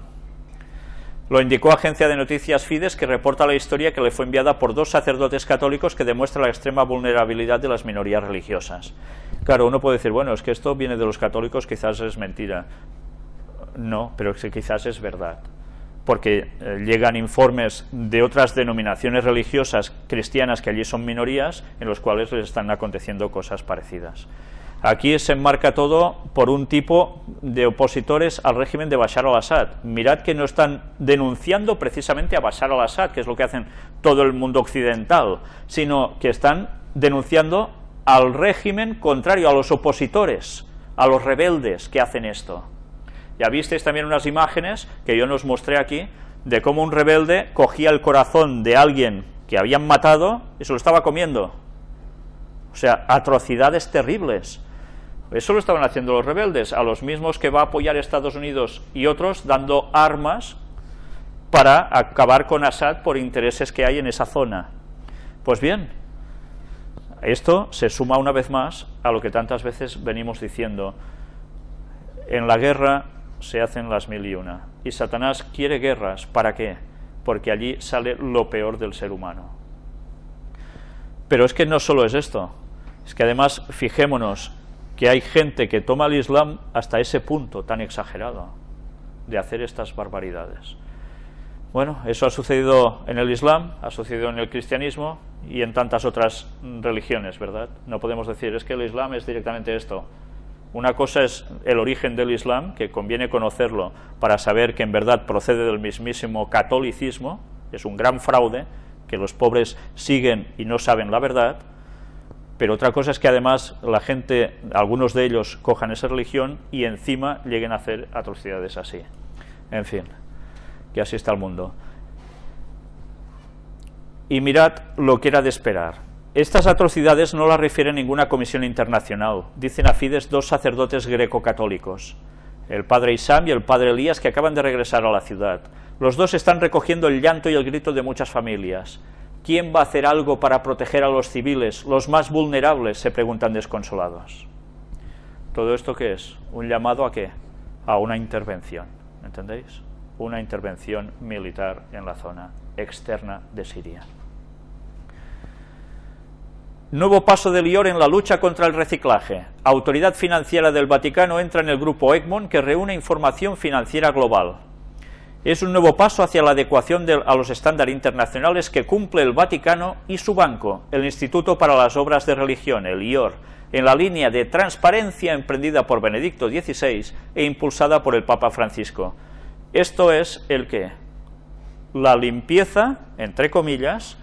Lo indicó Agencia de Noticias Fides, que reporta la historia que le fue enviada por 2 sacerdotes católicos que demuestra la extrema vulnerabilidad de las minorías religiosas. Claro, uno puede decir, bueno, es que esto viene de los católicos, quizás es mentira. No, pero quizás es verdad, porque llegan informes de otras denominaciones religiosas cristianas que allí son minorías, en los cuales les están aconteciendo cosas parecidas. Aquí se enmarca todo por un tipo de opositores al régimen de Bashar al-Assad. Mirad que no están denunciando precisamente a Bashar al-Assad, que es lo que hacen todo el mundo occidental, sino que están denunciando al régimen contrario, a los opositores, a los rebeldes que hacen esto. Ya visteis también unas imágenes que yo os mostré aquí, de cómo un rebelde cogía el corazón de alguien que habían matado y se lo estaba comiendo. O sea, atrocidades terribles. Eso lo estaban haciendo los rebeldes, a los mismos que va a apoyar Estados Unidos y otros, dando armas para acabar con Assad por intereses que hay en esa zona. Pues bien, esto se suma una vez más a lo que tantas veces venimos diciendo. En la guerra se hacen las mil y una, y Satanás quiere guerras. ¿Para qué? Porque allí sale lo peor del ser humano. Pero es que no solo es esto, es que además fijémonos que hay gente que toma el Islam hasta ese punto tan exagerado de hacer estas barbaridades. Bueno, eso ha sucedido en el Islam, ha sucedido en el cristianismo y en tantas otras religiones, ¿verdad? No podemos decir, es que el Islam es directamente esto. Una cosa es el origen del Islam, que conviene conocerlo para saber que en verdad procede del mismísimo catolicismo, es un gran fraude, que los pobres siguen y no saben la verdad, pero otra cosa es que además la gente, algunos de ellos, cojan esa religión y encima lleguen a hacer atrocidades así. En fin, que así está el mundo. Y mirad lo que era de esperar. Estas atrocidades no las refiere ninguna comisión internacional, dicen a Fides 2 sacerdotes greco-católicos, el padre Isam y el padre Elías, que acaban de regresar a la ciudad. Los dos están recogiendo el llanto y el grito de muchas familias. ¿Quién va a hacer algo para proteger a los civiles, los más vulnerables?, se preguntan desconsolados. ¿Todo esto qué es? ¿Un llamado a qué? A una intervención, ¿entendéis? Una intervención militar en la zona externa de Siria. Nuevo paso de Lior en la lucha contra el reciclaje. Autoridad financiera del Vaticano entra en el grupo Egmont, que reúne información financiera global. Es un nuevo paso hacia la adecuación a los estándares internacionales que cumple el Vaticano y su banco, el Instituto para las Obras de Religión, el IOR, en la línea de transparencia emprendida por Benedicto XVI e impulsada por el Papa Francisco. Esto es el qué? La limpieza, entre comillas,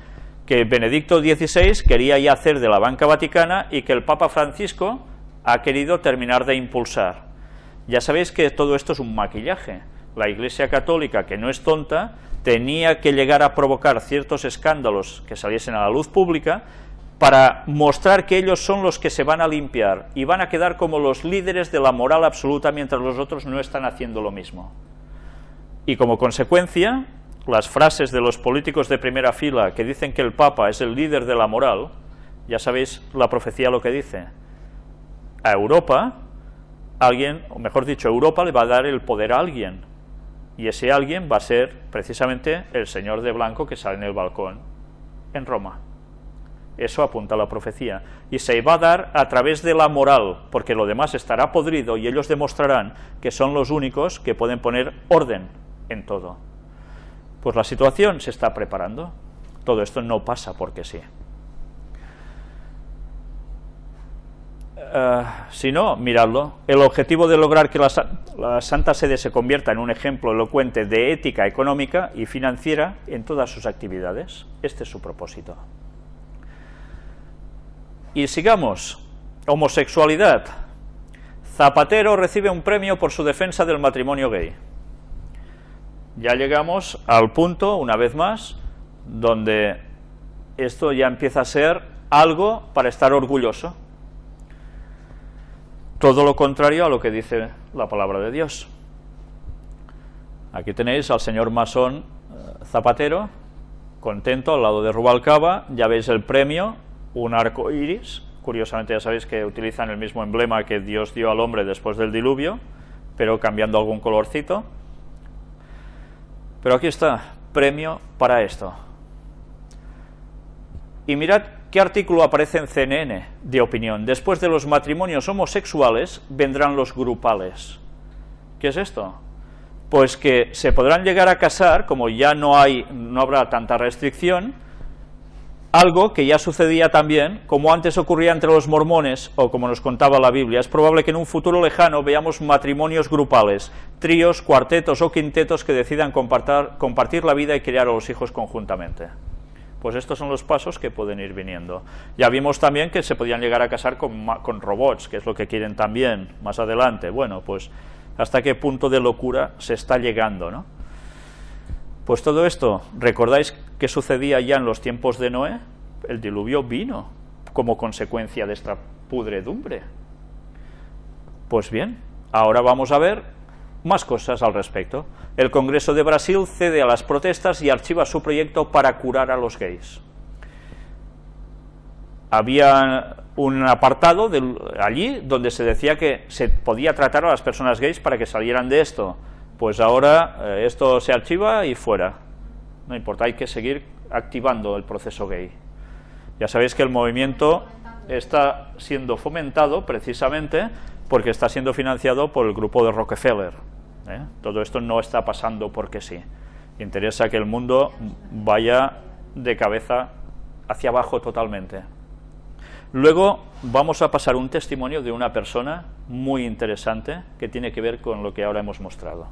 que Benedicto XVI quería ya hacer de la banca vaticana y que el Papa Francisco ha querido terminar de impulsar. Ya sabéis que todo esto es un maquillaje. La Iglesia Católica, que no es tonta, tenía que llegar a provocar ciertos escándalos que saliesen a la luz pública para mostrar que ellos son los que se van a limpiar y van a quedar como los líderes de la moral absoluta mientras los otros no están haciendo lo mismo. Y como consecuencia, las frases de los políticos de primera fila que dicen que el Papa es el líder de la moral, ya sabéis la profecía lo que dice. A Europa, alguien, o mejor dicho, Europa le va a dar el poder a alguien. Y ese alguien va a ser precisamente el señor de blanco que sale en el balcón en Roma. Eso apunta a la profecía. Y se va a dar a través de la moral, porque lo demás estará podrido y ellos demostrarán que son los únicos que pueden poner orden en todo. Pues la situación se está preparando. Todo esto no pasa porque sí. Si no, miradlo. El objetivo de lograr que la Santa Sede se convierta en un ejemplo elocuente de ética económica y financiera en todas sus actividades. Este es su propósito. Y sigamos. Homosexualidad. Zapatero recibe un premio por su defensa del matrimonio gay. Ya llegamos al punto, una vez más, donde esto ya empieza a ser algo para estar orgulloso. Todo lo contrario a lo que dice la palabra de Dios. Aquí tenéis al señor masón Zapatero, contento, al lado de Rubalcaba. Ya veis el premio, un arco iris. Curiosamente ya sabéis que utilizan el mismo emblema que Dios dio al hombre después del diluvio, pero cambiando algún colorcito. Pero aquí está, premio para esto. Y mirad qué artículo aparece en CNN de opinión. Después de los matrimonios homosexuales vendrán los grupales. ¿Qué es esto? Pues que se podrán llegar a casar, como ya no habrá tanta restricción, algo que ya sucedía también, como antes ocurría entre los mormones, o como nos contaba la Biblia. Es probable que en un futuro lejano veamos matrimonios grupales, tríos, cuartetos o quintetos que decidan compartir la vida y criar a los hijos conjuntamente. Pues estos son los pasos que pueden ir viniendo. Ya vimos también que se podían llegar a casar con robots, que es lo que quieren también más adelante. Bueno, pues hasta qué punto de locura se está llegando, ¿no? Pues todo esto, ¿recordáis qué sucedía ya en los tiempos de Noé? El diluvio vino como consecuencia de esta pudredumbre. Pues bien, ahora vamos a ver más cosas al respecto. El Congreso de Brasil cede a las protestas y archiva su proyecto para curar a los gays. Había un apartado allí donde se decía que se podía tratar a las personas gays para que salieran de esto. Pues ahora esto se archiva y fuera. No importa, hay que seguir activando el proceso gay. Ya sabéis que el movimiento está siendo fomentado precisamente porque está siendo financiado por el grupo de Rockefeller. Todo esto no está pasando porque sí. Interesa que el mundo vaya de cabeza hacia abajo totalmente. Luego vamos a pasar un testimonio de una persona muy interesante que tiene que ver con lo que ahora hemos mostrado.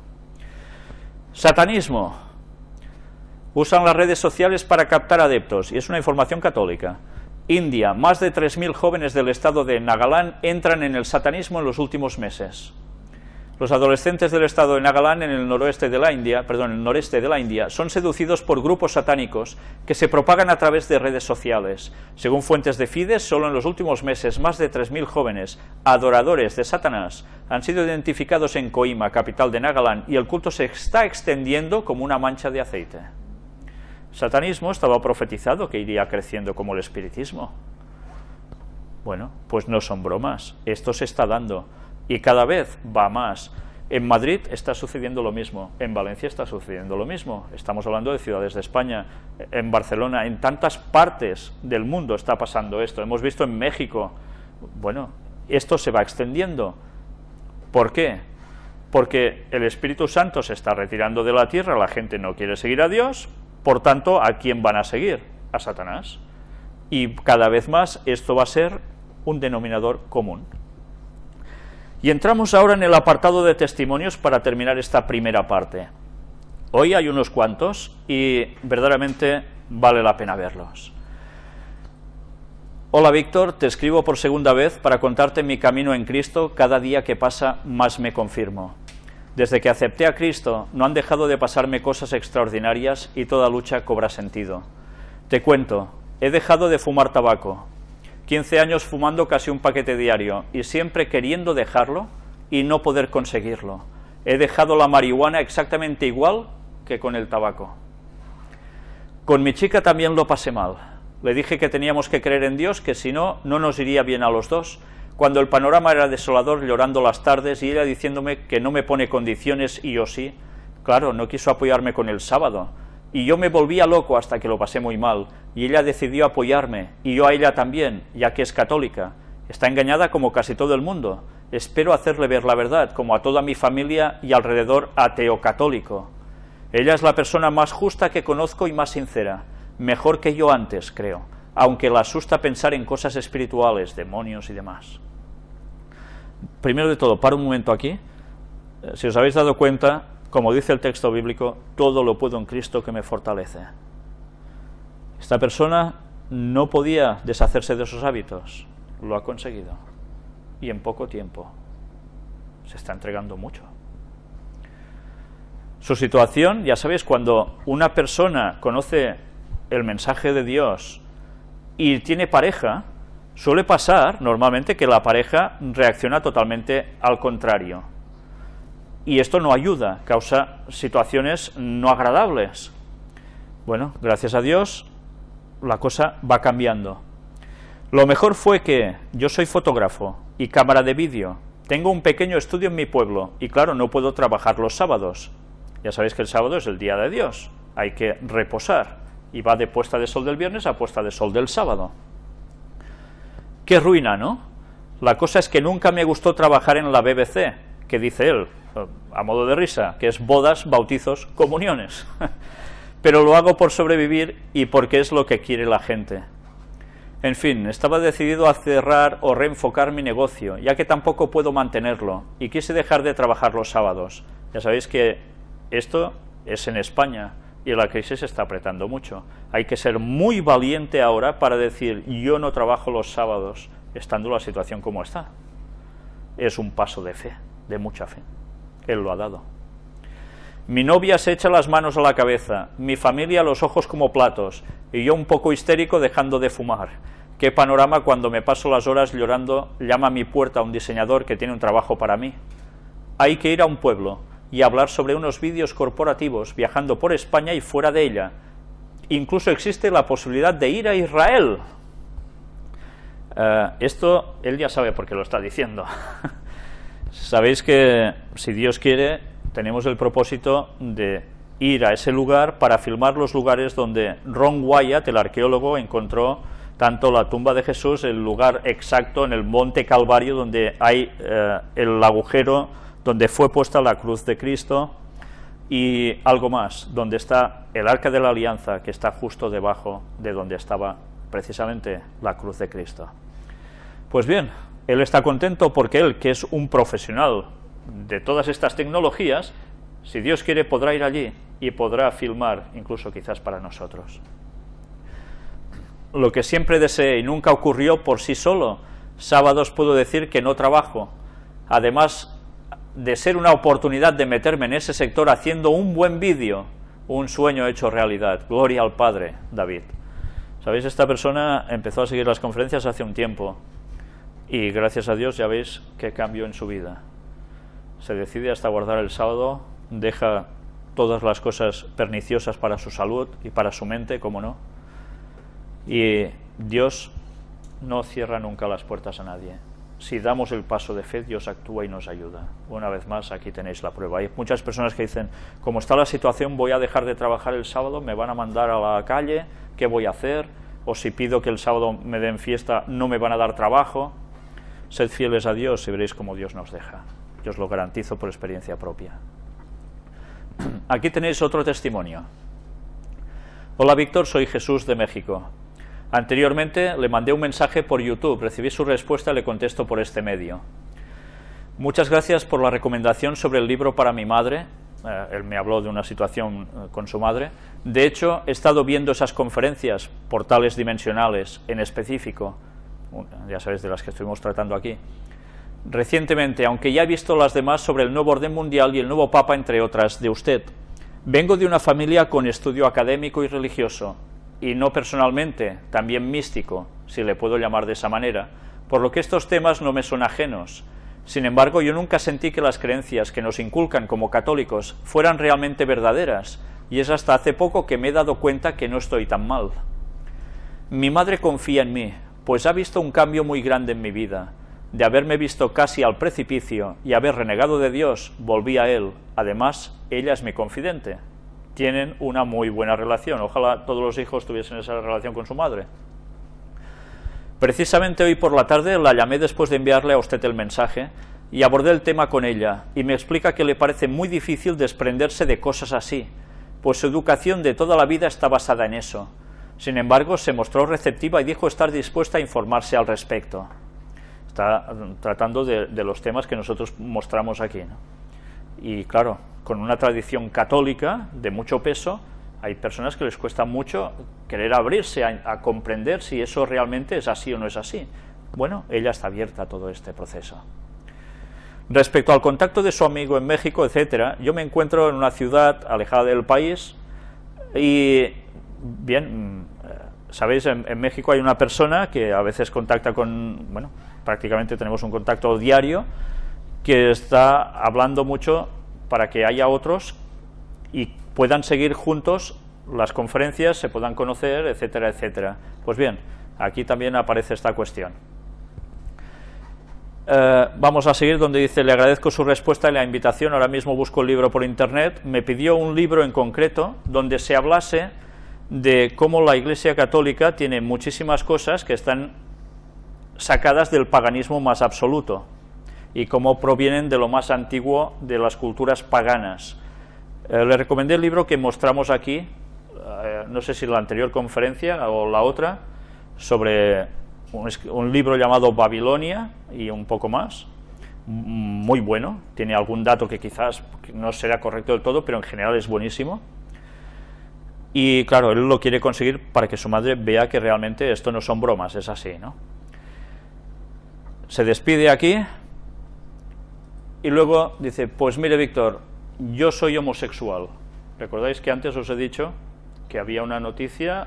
Satanismo. Usan las redes sociales para captar adeptos, y es una información católica. India, más de 3.000 jóvenes del estado de Nagaland entran en el satanismo en los últimos meses. Los adolescentes del estado de Nagaland, en el noreste de la India, son seducidos por grupos satánicos que se propagan a través de redes sociales. Según fuentes de Fides, solo en los últimos meses más de 3.000 jóvenes adoradores de Satanás han sido identificados en Kohima, capital de Nagaland, y el culto se está extendiendo como una mancha de aceite. Satanismo estaba profetizado que iría creciendo como el espiritismo. Bueno, pues no son bromas, esto se está dando. Y cada vez va más. En Madrid está sucediendo lo mismo, en Valencia está sucediendo lo mismo, estamos hablando de ciudades de España, en Barcelona, en tantas partes del mundo está pasando esto, hemos visto en México. Bueno, esto se va extendiendo. ¿Por qué? Porque el Espíritu Santo se está retirando de la tierra, la gente no quiere seguir a Dios, por tanto, ¿a quién van a seguir? A Satanás. Y cada vez más esto va a ser un denominador común. Y entramos ahora en el apartado de testimonios para terminar esta primera parte. Hoy hay unos cuantos y verdaderamente vale la pena verlos. Hola Víctor, te escribo por segunda vez para contarte mi camino en Cristo. Cada día que pasa más me confirmo. Desde que acepté a Cristo no han dejado de pasarme cosas extraordinarias y toda lucha cobra sentido. Te cuento, he dejado de fumar tabaco. 15 años fumando casi un paquete diario y siempre queriendo dejarlo y no poder conseguirlo. He dejado la marihuana exactamente igual que con el tabaco. Con mi chica también lo pasé mal. Le dije que teníamos que creer en Dios, que si no, no nos iría bien a los dos, cuando el panorama era desolador, llorando las tardes y ella diciéndome que no me pone condiciones y yo sí. Claro, no quiso apoyarme con el sábado. Y yo me volvía loco hasta que lo pasé muy mal, y ella decidió apoyarme, y yo a ella también, ya que es católica. Está engañada como casi todo el mundo. Espero hacerle ver la verdad, como a toda mi familia y alrededor ateo-católico. Ella es la persona más justa que conozco y más sincera, mejor que yo antes, creo, aunque la asusta pensar en cosas espirituales, demonios y demás. Primero de todo, para un momento aquí. Si os habéis dado cuenta, como dice el texto bíblico, todo lo puedo en Cristo que me fortalece. Esta persona no podía deshacerse de esos hábitos, lo ha conseguido, y en poco tiempo se está entregando mucho. Su situación, ya sabéis, cuando una persona conoce el mensaje de Dios y tiene pareja, suele pasar normalmente que la pareja reacciona totalmente al contrario. Y esto no ayuda, causa situaciones no agradables. Bueno, gracias a Dios, la cosa va cambiando. Lo mejor fue que yo soy fotógrafo y cámara de vídeo, tengo un pequeño estudio en mi pueblo, y claro, no puedo trabajar los sábados. Ya sabéis que el sábado es el día de Dios, hay que reposar, y va de puesta de sol del viernes a puesta de sol del sábado. Qué ruina, ¿no? La cosa es que nunca me gustó trabajar en la BBC, que dice él, a modo de risa, que es bodas, bautizos, comuniones. Pero lo hago por sobrevivir y porque es lo que quiere la gente. En fin, estaba decidido a cerrar o reenfocar mi negocio, ya que tampoco puedo mantenerlo, y quise dejar de trabajar los sábados. Ya sabéis que esto es en España, y la crisis está apretando mucho. Hay que ser muy valiente ahora para decir, yo no trabajo los sábados, estando la situación como está. Es un paso de fe, de mucha fe. Él lo ha dado. Mi novia se echa las manos a la cabeza, mi familia los ojos como platos, y yo un poco histérico dejando de fumar. Qué panorama cuando me paso las horas llorando, llama a mi puerta un diseñador que tiene un trabajo para mí. Hay que ir a un pueblo y hablar sobre unos vídeos corporativos viajando por España y fuera de ella. Incluso existe la posibilidad de ir a Israel. Esto él ya sabe por qué lo está diciendo. Sabéis que, si Dios quiere, tenemos el propósito de ir a ese lugar para filmar los lugares donde Ron Wyatt, el arqueólogo, encontró tanto la tumba de Jesús, el lugar exacto en el Monte Calvario donde hay el agujero donde fue puesta la cruz de Cristo, y algo más, donde está el Arca de la Alianza, que está justo debajo de donde estaba precisamente la cruz de Cristo. Pues bien, él está contento porque él, que es un profesional de todas estas tecnologías, si Dios quiere podrá ir allí y podrá filmar, incluso quizás para nosotros. Lo que siempre deseé y nunca ocurrió por sí solo. Sábados puedo decir que no trabajo, además de ser una oportunidad de meterme en ese sector haciendo un buen vídeo, un sueño hecho realidad. Gloria al Padre, David. ¿Sabéis? Esta persona empezó a seguir las conferencias hace un tiempo, y gracias a Dios ya veis qué cambio en su vida. Se decide hasta guardar el sábado, deja todas las cosas perniciosas para su salud y para su mente, como no, y Dios no cierra nunca las puertas a nadie. Si damos el paso de fe, Dios actúa y nos ayuda. Una vez más, aquí tenéis la prueba. Hay muchas personas que dicen, como está la situación, voy a dejar de trabajar el sábado, me van a mandar a la calle, ¿qué voy a hacer? O si pido que el sábado me den fiesta, no me van a dar trabajo. Sed fieles a Dios y veréis cómo Dios nos deja. Yo os lo garantizo por experiencia propia. Aquí tenéis otro testimonio. Hola Víctor, soy Jesús de México. Anteriormente le mandé un mensaje por YouTube, recibí su respuesta y le contesto por este medio. Muchas gracias por la recomendación sobre el libro para mi madre. Él me habló de una situación con su madre. De hecho, he estado viendo esas conferencias, portales dimensionales en específico, ya sabéis de las que estuvimos tratando aquí, recientemente, aunque ya he visto las demás sobre el nuevo orden mundial y el nuevo Papa, entre otras, de usted. Vengo de una familia con estudio académico y religioso, y no personalmente, también místico, si le puedo llamar de esa manera, por lo que estos temas no me son ajenos. Sin embargo, yo nunca sentí que las creencias que nos inculcan como católicos fueran realmente verdaderas, y es hasta hace poco que me he dado cuenta que no estoy tan mal. Mi madre confía en mí, pues ha visto un cambio muy grande en mi vida. De haberme visto casi al precipicio y haber renegado de Dios, volví a Él. Además, ella es mi confidente. Tienen una muy buena relación. Ojalá todos los hijos tuviesen esa relación con su madre. Precisamente hoy por la tarde la llamé después de enviarle a usted el mensaje y abordé el tema con ella, y me explica que le parece muy difícil desprenderse de cosas así, pues su educación de toda la vida está basada en eso. Sin embargo, se mostró receptiva y dijo estar dispuesta a informarse al respecto. Está tratando de los temas que nosotros mostramos aquí, ¿no? Y claro, con una tradición católica de mucho peso, hay personas que les cuesta mucho querer abrirse a comprender si eso realmente es así o no es así. Bueno, ella está abierta a todo este proceso. Respecto al contacto de su amigo en México, etcétera, yo me encuentro en una ciudad alejada del país y, bien, sabéis, en México hay una persona que a veces contacta con, bueno, prácticamente tenemos un contacto diario, que está hablando mucho para que haya otros y puedan seguir juntos las conferencias, se puedan conocer, etcétera, etcétera. Pues bien, aquí también aparece esta cuestión. Vamos a seguir donde dice: le agradezco su respuesta y la invitación, ahora mismo busco el libro por internet. Me pidió un libro en concreto donde se hablase de cómo la Iglesia Católica tiene muchísimas cosas que están sacadas del paganismo más absoluto y cómo provienen de lo más antiguo de las culturas paganas. Le recomendé el libro que mostramos aquí, no sé si la anterior conferencia o la otra, sobre un libro llamado Babilonia y un poco más, muy bueno, tiene algún dato que quizás no será correcto del todo, pero en general es buenísimo. Y claro, él lo quiere conseguir para que su madre vea que realmente esto no son bromas, es así, ¿no? Se despide aquí y luego dice: pues mire, Víctor, yo soy homosexual. ¿Recordáis que antes os he dicho que había una noticia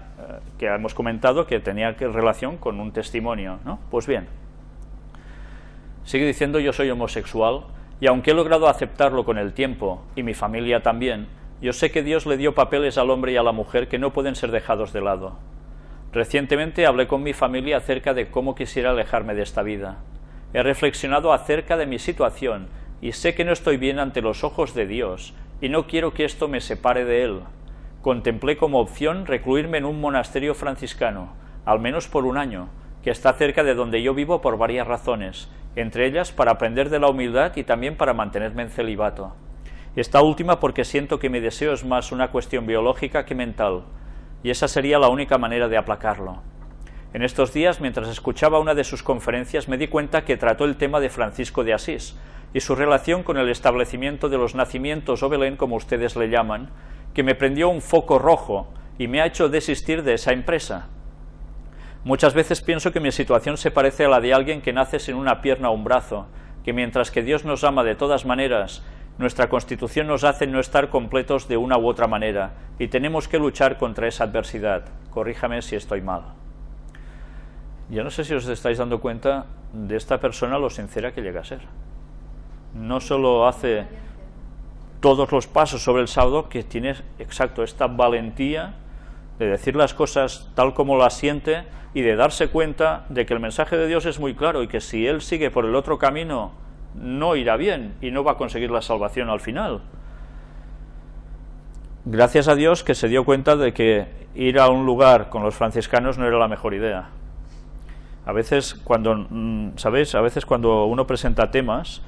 que hemos comentado que tenía relación con un testimonio, ¿no? Pues bien, sigue diciendo: yo soy homosexual y aunque he logrado aceptarlo con el tiempo, y mi familia también, yo sé que Dios le dio papeles al hombre y a la mujer que no pueden ser dejados de lado. Recientemente hablé con mi familia acerca de cómo quisiera alejarme de esta vida. He reflexionado acerca de mi situación y sé que no estoy bien ante los ojos de Dios y no quiero que esto me separe de Él. Contemplé como opción recluirme en un monasterio franciscano, al menos por un año, que está cerca de donde yo vivo por varias razones, entre ellas para aprender de la humildad y también para mantenerme en celibato. Esta última porque siento que mi deseo es más una cuestión biológica que mental, y esa sería la única manera de aplacarlo. En estos días, mientras escuchaba una de sus conferencias, me di cuenta que trató el tema de Francisco de Asís y su relación con el establecimiento de los nacimientos o Belén, como ustedes le llaman, que me prendió un foco rojo y me ha hecho desistir de esa empresa. Muchas veces pienso que mi situación se parece a la de alguien que nace sin una pierna o un brazo, que mientras que Dios nos ama de todas maneras, nuestra constitución nos hace no estar completos de una u otra manera, y tenemos que luchar contra esa adversidad. Corríjame si estoy mal. Yo no sé si os estáis dando cuenta de esta persona lo sincera que llega a ser. No solo hace todos los pasos sobre el sábado, que tiene, exacto, esta valentía de decir las cosas tal como las siente y de darse cuenta de que el mensaje de Dios es muy claro y que si él sigue por el otro camino no irá bien y no va a conseguir la salvación al final. Gracias a Dios que se dio cuenta de que ir a un lugar con los franciscanos no era la mejor idea. A veces cuando, ¿sabéis? A veces cuando uno presenta temas,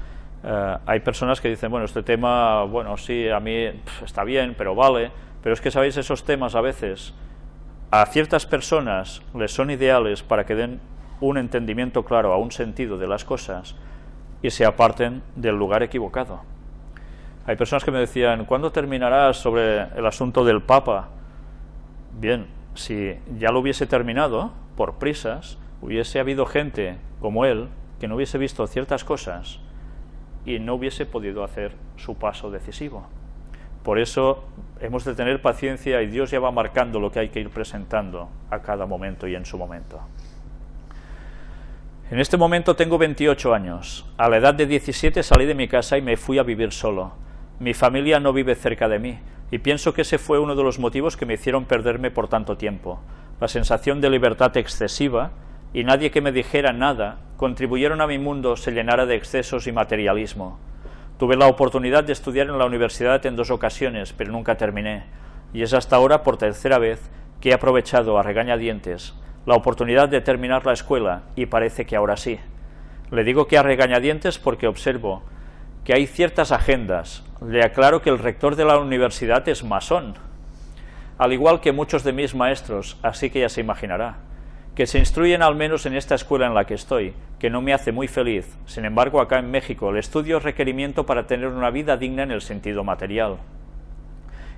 hay personas que dicen, bueno, este tema, bueno, sí, a mí está bien, pero vale, pero es que, ¿sabéis? Esos temas a veces a ciertas personas les son ideales para que den un entendimiento claro a un sentido de las cosas y se aparten del lugar equivocado. Hay personas que me decían, ¿cuándo terminarás sobre el asunto del Papa? Bien, si ya lo hubiese terminado, por prisas, hubiese habido gente como él que no hubiese visto ciertas cosas y no hubiese podido hacer su paso decisivo. Por eso hemos de tener paciencia y Dios ya va marcando lo que hay que ir presentando a cada momento y en su momento. En este momento tengo 28 años. A la edad de 17 salí de mi casa y me fui a vivir solo. Mi familia no vive cerca de mí y pienso que ese fue uno de los motivos que me hicieron perderme por tanto tiempo. La sensación de libertad excesiva y nadie que me dijera nada contribuyeron a mi mundo se llenara de excesos y materialismo. Tuve la oportunidad de estudiar en la universidad en 2 ocasiones, pero nunca terminé, y es hasta ahora por tercera vez que he aprovechado a regañadientes la oportunidad de terminar la escuela, y parece que ahora sí. Le digo que a regañadientes porque observo que hay ciertas agendas. Le aclaro que el rector de la universidad es masón, al igual que muchos de mis maestros, así que ya se imaginará, que se instruyen al menos en esta escuela en la que estoy, que no me hace muy feliz. Sin embargo, acá en México, el estudio es requerimiento para tener una vida digna en el sentido material.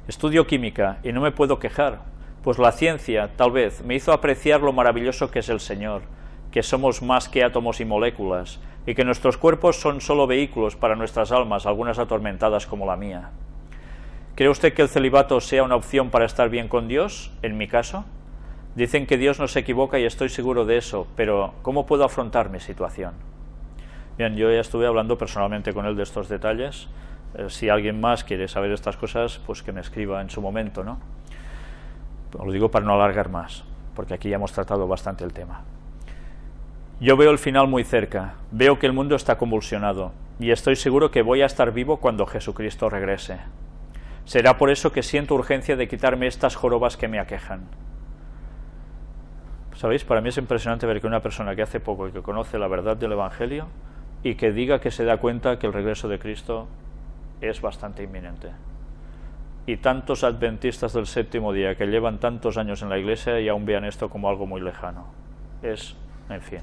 Estudio química y no me puedo quejar, pues la ciencia, tal vez, me hizo apreciar lo maravilloso que es el Señor, que somos más que átomos y moléculas, y que nuestros cuerpos son solo vehículos para nuestras almas, algunas atormentadas como la mía. ¿Cree usted que el celibato sea una opción para estar bien con Dios, en mi caso? Dicen que Dios no se equivoca y estoy seguro de eso, pero ¿cómo puedo afrontar mi situación? Bien, yo ya estuve hablando personalmente con él de estos detalles. Si alguien más quiere saber estas cosas, pues que me escriba en su momento, ¿no? Os lo digo para no alargar más, porque aquí ya hemos tratado bastante el tema. Yo veo el final muy cerca, veo que el mundo está convulsionado, y estoy seguro que voy a estar vivo cuando Jesucristo regrese. Será por eso que siento urgencia de quitarme estas jorobas que me aquejan. ¿Sabéis? Para mí es impresionante ver que una persona que hace poco y que conoce la verdad del Evangelio y que diga que se da cuenta que el regreso de Cristo es bastante inminente. Y tantos adventistas del séptimo día que llevan tantos años en la iglesia y aún vean esto como algo muy lejano. Es, en fin.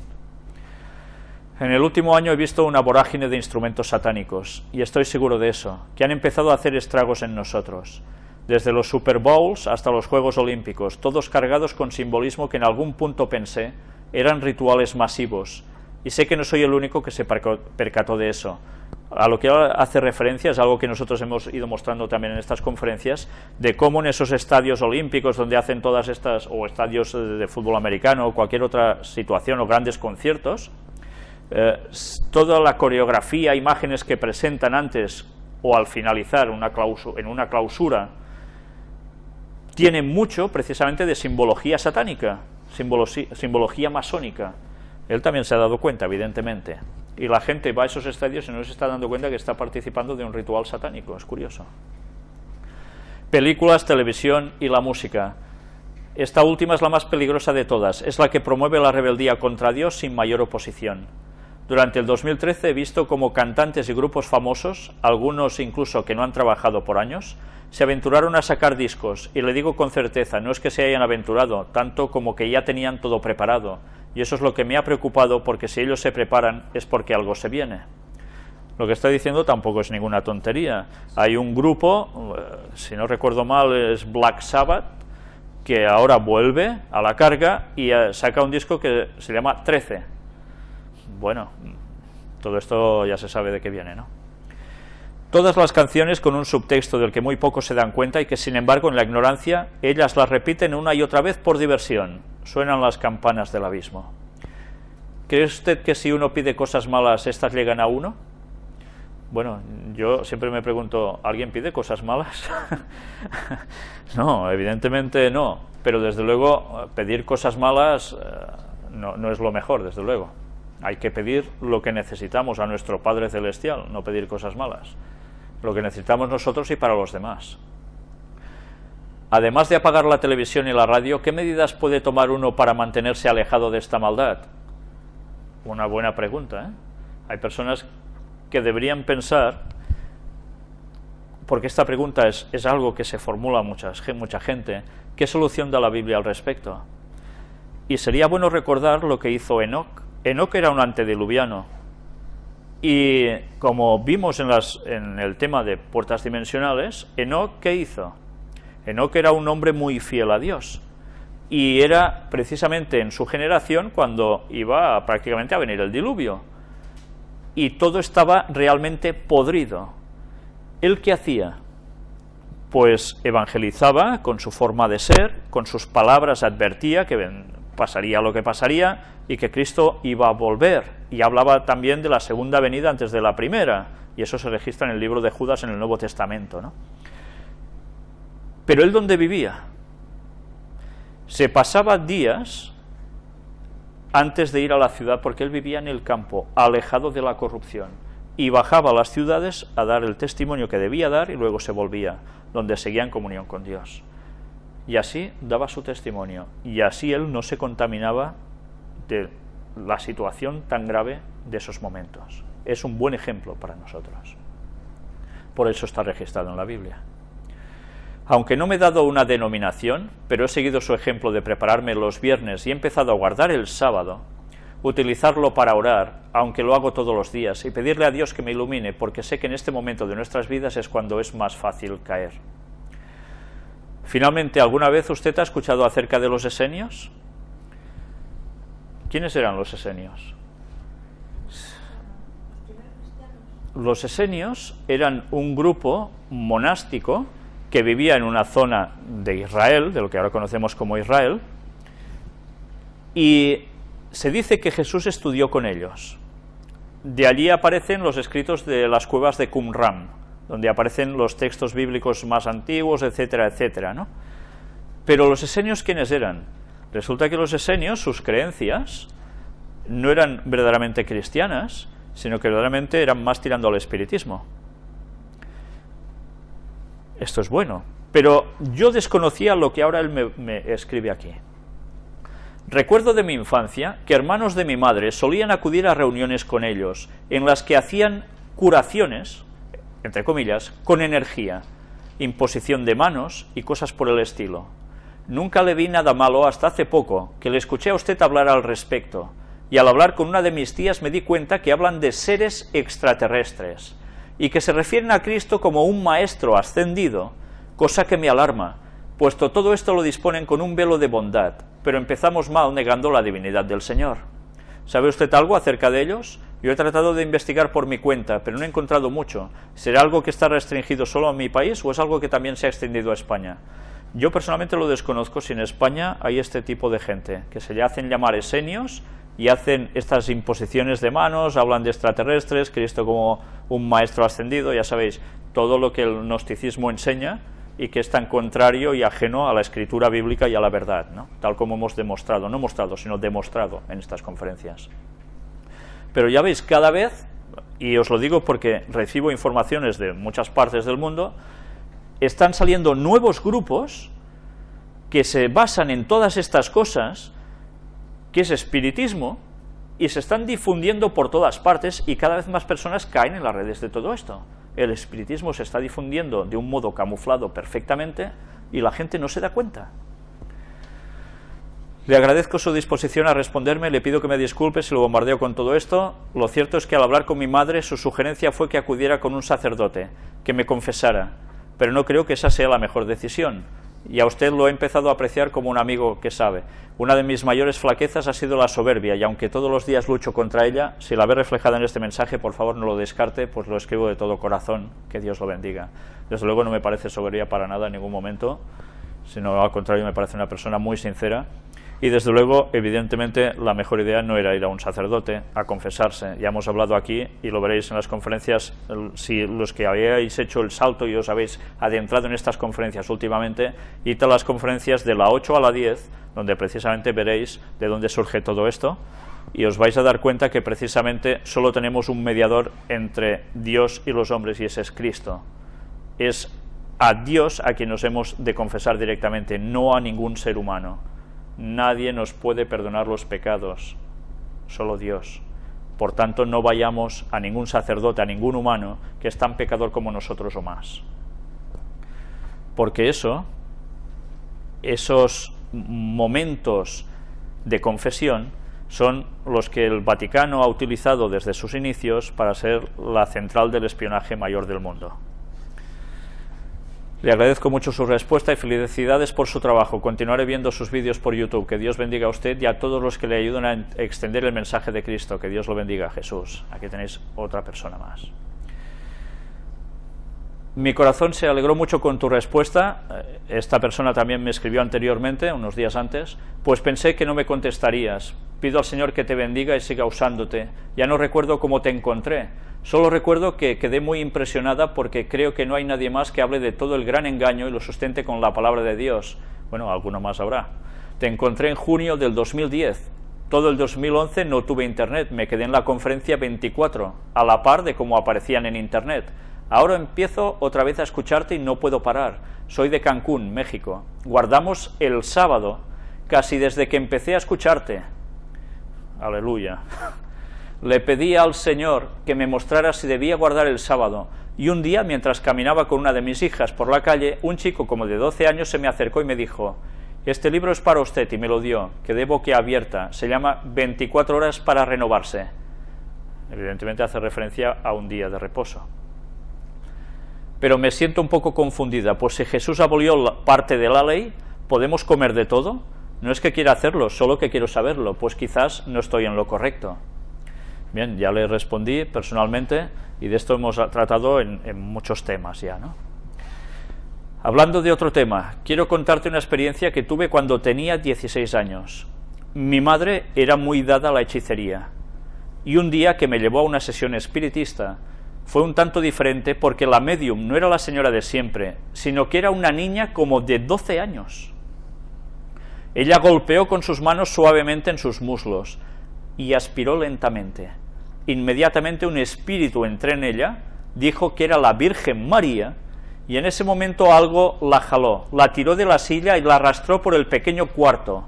En el último año he visto una vorágine de instrumentos satánicos, y estoy seguro de eso, que han empezado a hacer estragos en nosotros. Desde los Super Bowls hasta los Juegos Olímpicos, todos cargados con simbolismo que en algún punto pensé eran rituales masivos, y sé que no soy el único que se percató de eso. A lo que hace referencia es algo que nosotros hemos ido mostrando también en estas conferencias, de cómo en esos estadios olímpicos donde hacen todas estas, o estadios de fútbol americano o cualquier otra situación o grandes conciertos, toda la coreografía, imágenes que presentan antes o al finalizar en una clausura, tiene mucho precisamente de simbología satánica, simbología masónica. Él también se ha dado cuenta, evidentemente, y la gente va a esos estadios y no se está dando cuenta que está participando de un ritual satánico. Es curioso. Películas, televisión y la música. Esta última es la más peligrosa de todas, es la que promueve la rebeldía contra Dios sin mayor oposición. Durante el 2013 he visto cómo cantantes y grupos famosos, algunos incluso que no han trabajado por años, se aventuraron a sacar discos, y le digo con certeza, no es que se hayan aventurado, tanto como que ya tenían todo preparado, y eso es lo que me ha preocupado, porque si ellos se preparan es porque algo se viene. Lo que está diciendo tampoco es ninguna tontería. Hay un grupo, si no recuerdo mal es Black Sabbath, que ahora vuelve a la carga y saca un disco que se llama 13. Bueno, todo esto ya se sabe de qué viene, ¿no? Todas las canciones con un subtexto del que muy pocos se dan cuenta y que sin embargo en la ignorancia ellas las repiten una y otra vez por diversión. Suenan las campanas del abismo. ¿Cree usted que si uno pide cosas malas, estas llegan a uno? Bueno, yo siempre me pregunto, ¿alguien pide cosas malas? No, evidentemente no, pero desde luego pedir cosas malas no es lo mejor, desde luego. Hay que pedir lo que necesitamos a nuestro Padre Celestial, no pedir cosas malas. Lo que necesitamos nosotros y para los demás. Además de apagar la televisión y la radio, ¿qué medidas puede tomar uno para mantenerse alejado de esta maldad? Una buena pregunta, ¿eh? Hay personas que deberían pensar, porque esta pregunta es algo que se formula mucha gente, ¿qué solución da la Biblia al respecto? Y sería bueno recordar lo que hizo Enoc. Enoc era un antediluviano, y como vimos en el tema de puertas dimensionales, Enoc, ¿qué hizo? Enoc era un hombre muy fiel a Dios, y era precisamente en su generación cuando iba prácticamente a venir el diluvio, y todo estaba realmente podrido. ¿Él qué hacía? Pues evangelizaba con su forma de ser, con sus palabras advertía que pasaría lo que pasaría, y que Cristo iba a volver, y hablaba también de la segunda venida antes de la primera, y eso se registra en el libro de Judas en el Nuevo Testamento, ¿no? Pero él, ¿dónde vivía? Se pasaba días antes de ir a la ciudad, porque él vivía en el campo, alejado de la corrupción, y bajaba a las ciudades a dar el testimonio que debía dar, y luego se volvía, donde seguía en comunión con Dios. Y así daba su testimonio, y así él no se contaminaba de la situación tan grave de esos momentos. Es un buen ejemplo para nosotros. Por eso está registrado en la Biblia. Aunque no me he dado una denominación, pero he seguido su ejemplo de prepararme los viernes y he empezado a guardar el sábado, utilizarlo para orar, aunque lo hago todos los días, y pedirle a Dios que me ilumine, porque sé que en este momento de nuestras vidas es cuando es más fácil caer. Finalmente, ¿alguna vez usted ha escuchado acerca de los esenios? ¿Quiénes eran los esenios? Los esenios eran un grupo monástico que vivía en una zona de Israel, de lo que ahora conocemos como Israel, y se dice que Jesús estudió con ellos. De allí aparecen los escritos de las cuevas de Qumran, donde aparecen los textos bíblicos más antiguos, etcétera, etcétera, ¿no? Pero los esenios, ¿quiénes eran? Resulta que los esenios, sus creencias, no eran verdaderamente cristianas, sino que verdaderamente eran más tirando al espiritismo. Esto es bueno, pero yo desconocía lo que ahora él me escribe aquí. Recuerdo de mi infancia que hermanos de mi madre solían acudir a reuniones con ellos, en las que hacían curaciones, entre comillas, con energía, imposición de manos y cosas por el estilo. Nunca le vi nada malo hasta hace poco, que le escuché a usted hablar al respecto, y al hablar con una de mis tías me di cuenta que hablan de seres extraterrestres, y que se refieren a Cristo como un maestro ascendido, cosa que me alarma, puesto todo esto lo disponen con un velo de bondad, pero empezamos mal negando la divinidad del Señor. ¿Sabe usted algo acerca de ellos? Yo he tratado de investigar por mi cuenta, pero no he encontrado mucho. ¿Será algo que está restringido solo a mi país o es algo que también se ha extendido a España? Yo personalmente lo desconozco si en España hay este tipo de gente, que se le hacen llamar esenios y hacen estas imposiciones de manos, hablan de extraterrestres, Cristo como un maestro ascendido, ya sabéis, todo lo que el gnosticismo enseña y que es tan contrario y ajeno a la escritura bíblica y a la verdad, ¿no? Tal como hemos demostrado, no mostrado, sino demostrado en estas conferencias. Pero ya veis, cada vez, y os lo digo porque recibo informaciones de muchas partes del mundo, están saliendo nuevos grupos que se basan en todas estas cosas, que es espiritismo, y se están difundiendo por todas partes y cada vez más personas caen en las redes de todo esto. El espiritismo se está difundiendo de un modo camuflado perfectamente y la gente no se da cuenta. Le agradezco su disposición a responderme, le pido que me disculpe si lo bombardeo con todo esto. Lo cierto es que al hablar con mi madre, su sugerencia fue que acudiera con un sacerdote, que me confesara, pero no creo que esa sea la mejor decisión. Y a usted lo he empezado a apreciar como un amigo que sabe. Una de mis mayores flaquezas ha sido la soberbia, y aunque todos los días lucho contra ella, si la ve reflejada en este mensaje, por favor no lo descarte, pues lo escribo de todo corazón, que Dios lo bendiga. Desde luego no me parece soberbia para nada en ningún momento, sino al contrario me parece una persona muy sincera, y desde luego, evidentemente, la mejor idea no era ir a un sacerdote a confesarse. Ya hemos hablado aquí, y lo veréis en las conferencias, si los que habéis hecho el salto y os habéis adentrado en estas conferencias últimamente, id a las conferencias de la 8 a la 10, donde precisamente veréis de dónde surge todo esto, y os vais a dar cuenta que precisamente solo tenemos un mediador entre Dios y los hombres, y ese es Cristo. Es a Dios a quien nos hemos de confesar directamente, no a ningún ser humano. Nadie nos puede perdonar los pecados, solo Dios. Por tanto, no vayamos a ningún sacerdote, a ningún humano que es tan pecador como nosotros o más. Porque esos momentos de confesión son los que el Vaticano ha utilizado desde sus inicios para ser la central del espionaje mayor del mundo. Le agradezco mucho su respuesta y felicidades por su trabajo. Continuaré viendo sus vídeos por YouTube. Que Dios bendiga a usted y a todos los que le ayudan a extender el mensaje de Cristo. Que Dios lo bendiga, Jesús. Aquí tenéis otra persona más. Mi corazón se alegró mucho con tu respuesta. Esta persona también me escribió anteriormente, unos días antes, pues pensé que no me contestarías. Pido al Señor que te bendiga y siga usándote. Ya no recuerdo cómo te encontré. Solo recuerdo que quedé muy impresionada porque creo que no hay nadie más que hable de todo el gran engaño y lo sustente con la palabra de Dios. Bueno, alguno más habrá. Te encontré en junio del 2010. Todo el 2011 no tuve internet, me quedé en la conferencia 24, a la par de cómo aparecían en internet. Ahora empiezo otra vez a escucharte y no puedo parar. Soy de Cancún, México. Guardamos el sábado, casi desde que empecé a escucharte. Aleluya. Le pedí al Señor que me mostrara si debía guardar el sábado, y un día, mientras caminaba con una de mis hijas por la calle, un chico como de 12 años se me acercó y me dijo: este libro es para usted, y me lo dio, quedé boquiabierta, se llama 24 horas para renovarse. Evidentemente hace referencia a un día de reposo. Pero me siento un poco confundida, pues si Jesús abolió parte de la ley, ¿podemos comer de todo? No es que quiera hacerlo, solo que quiero saberlo, pues quizás no estoy en lo correcto. Bien, ya le respondí personalmente y de esto hemos tratado en muchos temas ya, ¿no? Hablando de otro tema, quiero contarte una experiencia que tuve cuando tenía 16 años. Mi madre era muy dada a la hechicería, y un día que me llevó a una sesión espiritista fue un tanto diferente porque la médium no era la señora de siempre, sino que era una niña como de 12 años. Ella golpeó con sus manos suavemente en sus muslos y aspiró lentamente. Inmediatamente un espíritu entró en ella, dijo que era la Virgen María, y en ese momento algo la jaló, la tiró de la silla y la arrastró por el pequeño cuarto.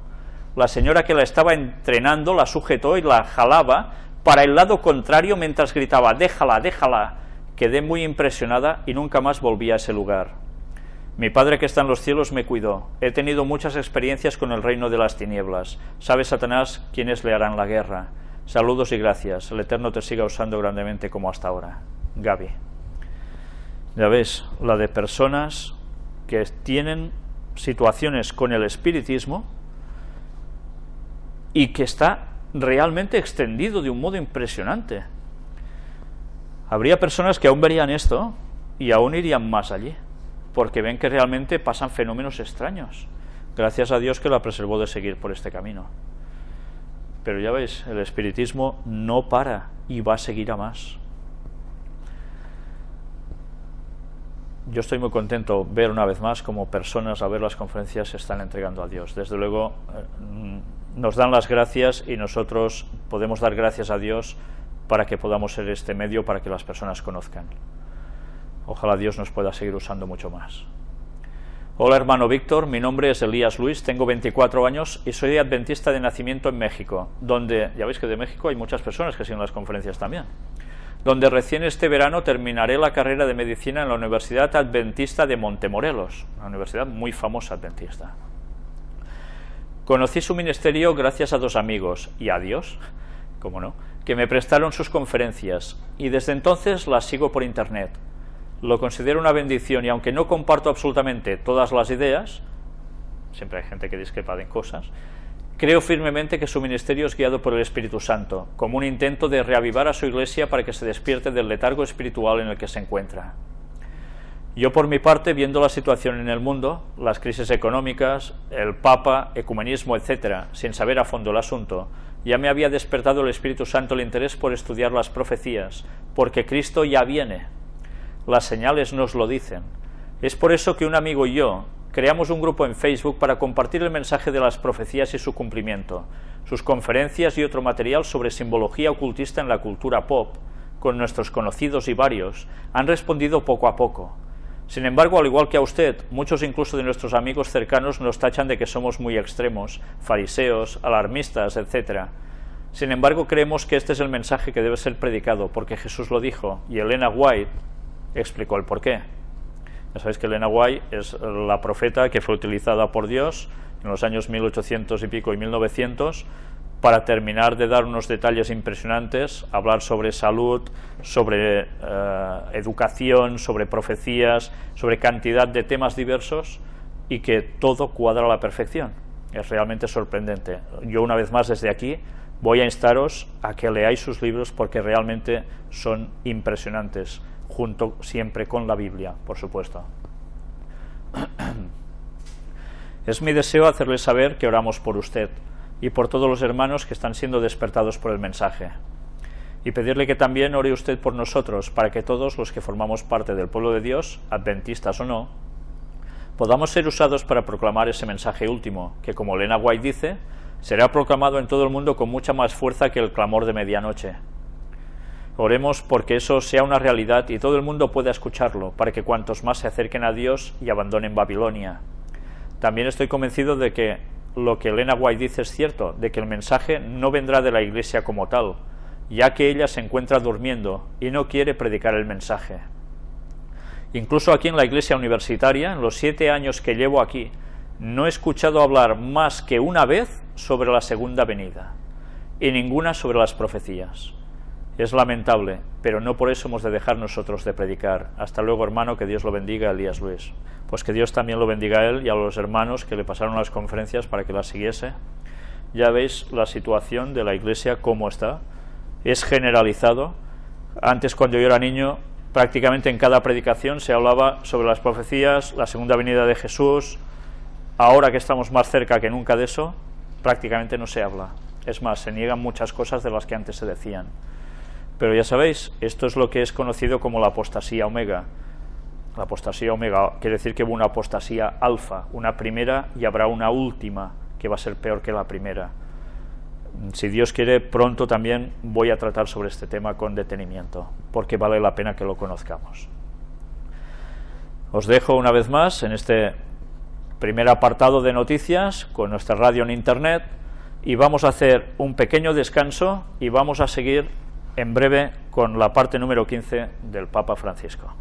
La señora que la estaba entrenando la sujetó y la jalaba para el lado contrario mientras gritaba, déjala, déjala. Quedé muy impresionada y nunca más volví a ese lugar. Mi Padre que está en los cielos me cuidó. He tenido muchas experiencias con el reino de las tinieblas. Sabe Satanás quiénes le harán la guerra. Saludos y gracias. El Eterno te siga usando grandemente como hasta ahora. Gaby. Ya ves, la de personas que tienen situaciones con el espiritismo y que está realmente extendido de un modo impresionante. Habría personas que aún verían esto y aún irían más allí, porque ven que realmente pasan fenómenos extraños. Gracias a Dios que la preservó de seguir por este camino. Pero ya veis, el espiritismo no para y va a seguir a más. Yo estoy muy contento ver una vez más cómo personas al ver las conferencias se están entregando a Dios. Desde luego nos dan las gracias y nosotros podemos dar gracias a Dios para que podamos ser este medio para que las personas conozcan. Ojalá Dios nos pueda seguir usando mucho más. Hola hermano Víctor, mi nombre es Elías Luis, tengo 24 años y soy adventista de nacimiento en México, donde, ya veis que de México hay muchas personas que siguen las conferencias también, donde recién este verano terminaré la carrera de medicina en la Universidad Adventista de Montemorelos, una universidad muy famosa adventista. Conocí su ministerio gracias a dos amigos, y a Dios, cómo no, que me prestaron sus conferencias, y desde entonces las sigo por internet. Lo considero una bendición, y aunque no comparto absolutamente todas las ideas, siempre hay gente que discrepa en cosas, creo firmemente que su ministerio es guiado por el Espíritu Santo, como un intento de reavivar a su iglesia para que se despierte del letargo espiritual en el que se encuentra. Yo, por mi parte, viendo la situación en el mundo, las crisis económicas, el Papa, ecumenismo, etc., sin saber a fondo el asunto, ya me había despertado el Espíritu Santo el interés por estudiar las profecías, porque Cristo ya viene. Las señales nos lo dicen. Es por eso que un amigo y yo creamos un grupo en Facebook para compartir el mensaje de las profecías y su cumplimiento, sus conferencias y otro material sobre simbología ocultista en la cultura pop, con nuestros conocidos y varios, han respondido poco a poco. Sin embargo, al igual que a usted, muchos incluso de nuestros amigos cercanos nos tachan de que somos muy extremos, fariseos, alarmistas, etc. Sin embargo, creemos que este es el mensaje que debe ser predicado, porque Jesús lo dijo, y Elena White explicó el porqué. Ya sabéis que Elena White es la profeta que fue utilizada por Dios en los años 1800 y pico y 1900 para terminar de dar unos detalles impresionantes, hablar sobre salud, sobre educación, sobre profecías, sobre cantidad de temas diversos, y que todo cuadra a la perfección. Es realmente sorprendente. Yo, una vez más, desde aquí voy a instaros a que leáis sus libros porque realmente son impresionantes, junto siempre con la Biblia, por supuesto. Es mi deseo hacerles saber que oramos por usted y por todos los hermanos que están siendo despertados por el mensaje, y pedirle que también ore usted por nosotros, para que todos los que formamos parte del pueblo de Dios, adventistas o no, podamos ser usados para proclamar ese mensaje último, que, como Elena White dice, será proclamado en todo el mundo con mucha más fuerza que el clamor de medianoche. Oremos porque eso sea una realidad y todo el mundo pueda escucharlo, para que cuantos más se acerquen a Dios y abandonen Babilonia. También estoy convencido de que lo que Elena White dice es cierto, de que el mensaje no vendrá de la Iglesia como tal, ya que ella se encuentra durmiendo y no quiere predicar el mensaje. Incluso aquí en la Iglesia Universitaria, en los 7 años que llevo aquí, no he escuchado hablar más que una vez sobre la segunda venida, y ninguna sobre las profecías. Es lamentable, pero no por eso hemos de dejar nosotros de predicar. Hasta luego, hermano, que Dios lo bendiga, Elías Luis. Pues que Dios también lo bendiga a él y a los hermanos que le pasaron las conferencias para que las siguiese. Ya veis la situación de la Iglesia cómo está. Es generalizado. Antes, cuando yo era niño, prácticamente en cada predicación se hablaba sobre las profecías, la segunda venida de Jesús. Ahora que estamos más cerca que nunca de eso, prácticamente no se habla. Es más, se niegan muchas cosas de las que antes se decían. Pero ya sabéis, esto es lo que es conocido como la apostasía omega. La apostasía omega quiere decir que hubo una apostasía alfa, una primera y habrá una última que va a ser peor que la primera. Si Dios quiere, pronto también voy a tratar sobre este tema con detenimiento, porque vale la pena que lo conozcamos. Os dejo una vez más en este primer apartado de noticias con nuestra radio en internet y vamos a hacer un pequeño descanso y vamos a seguir en breve con la parte número 15 del Papa Francisco.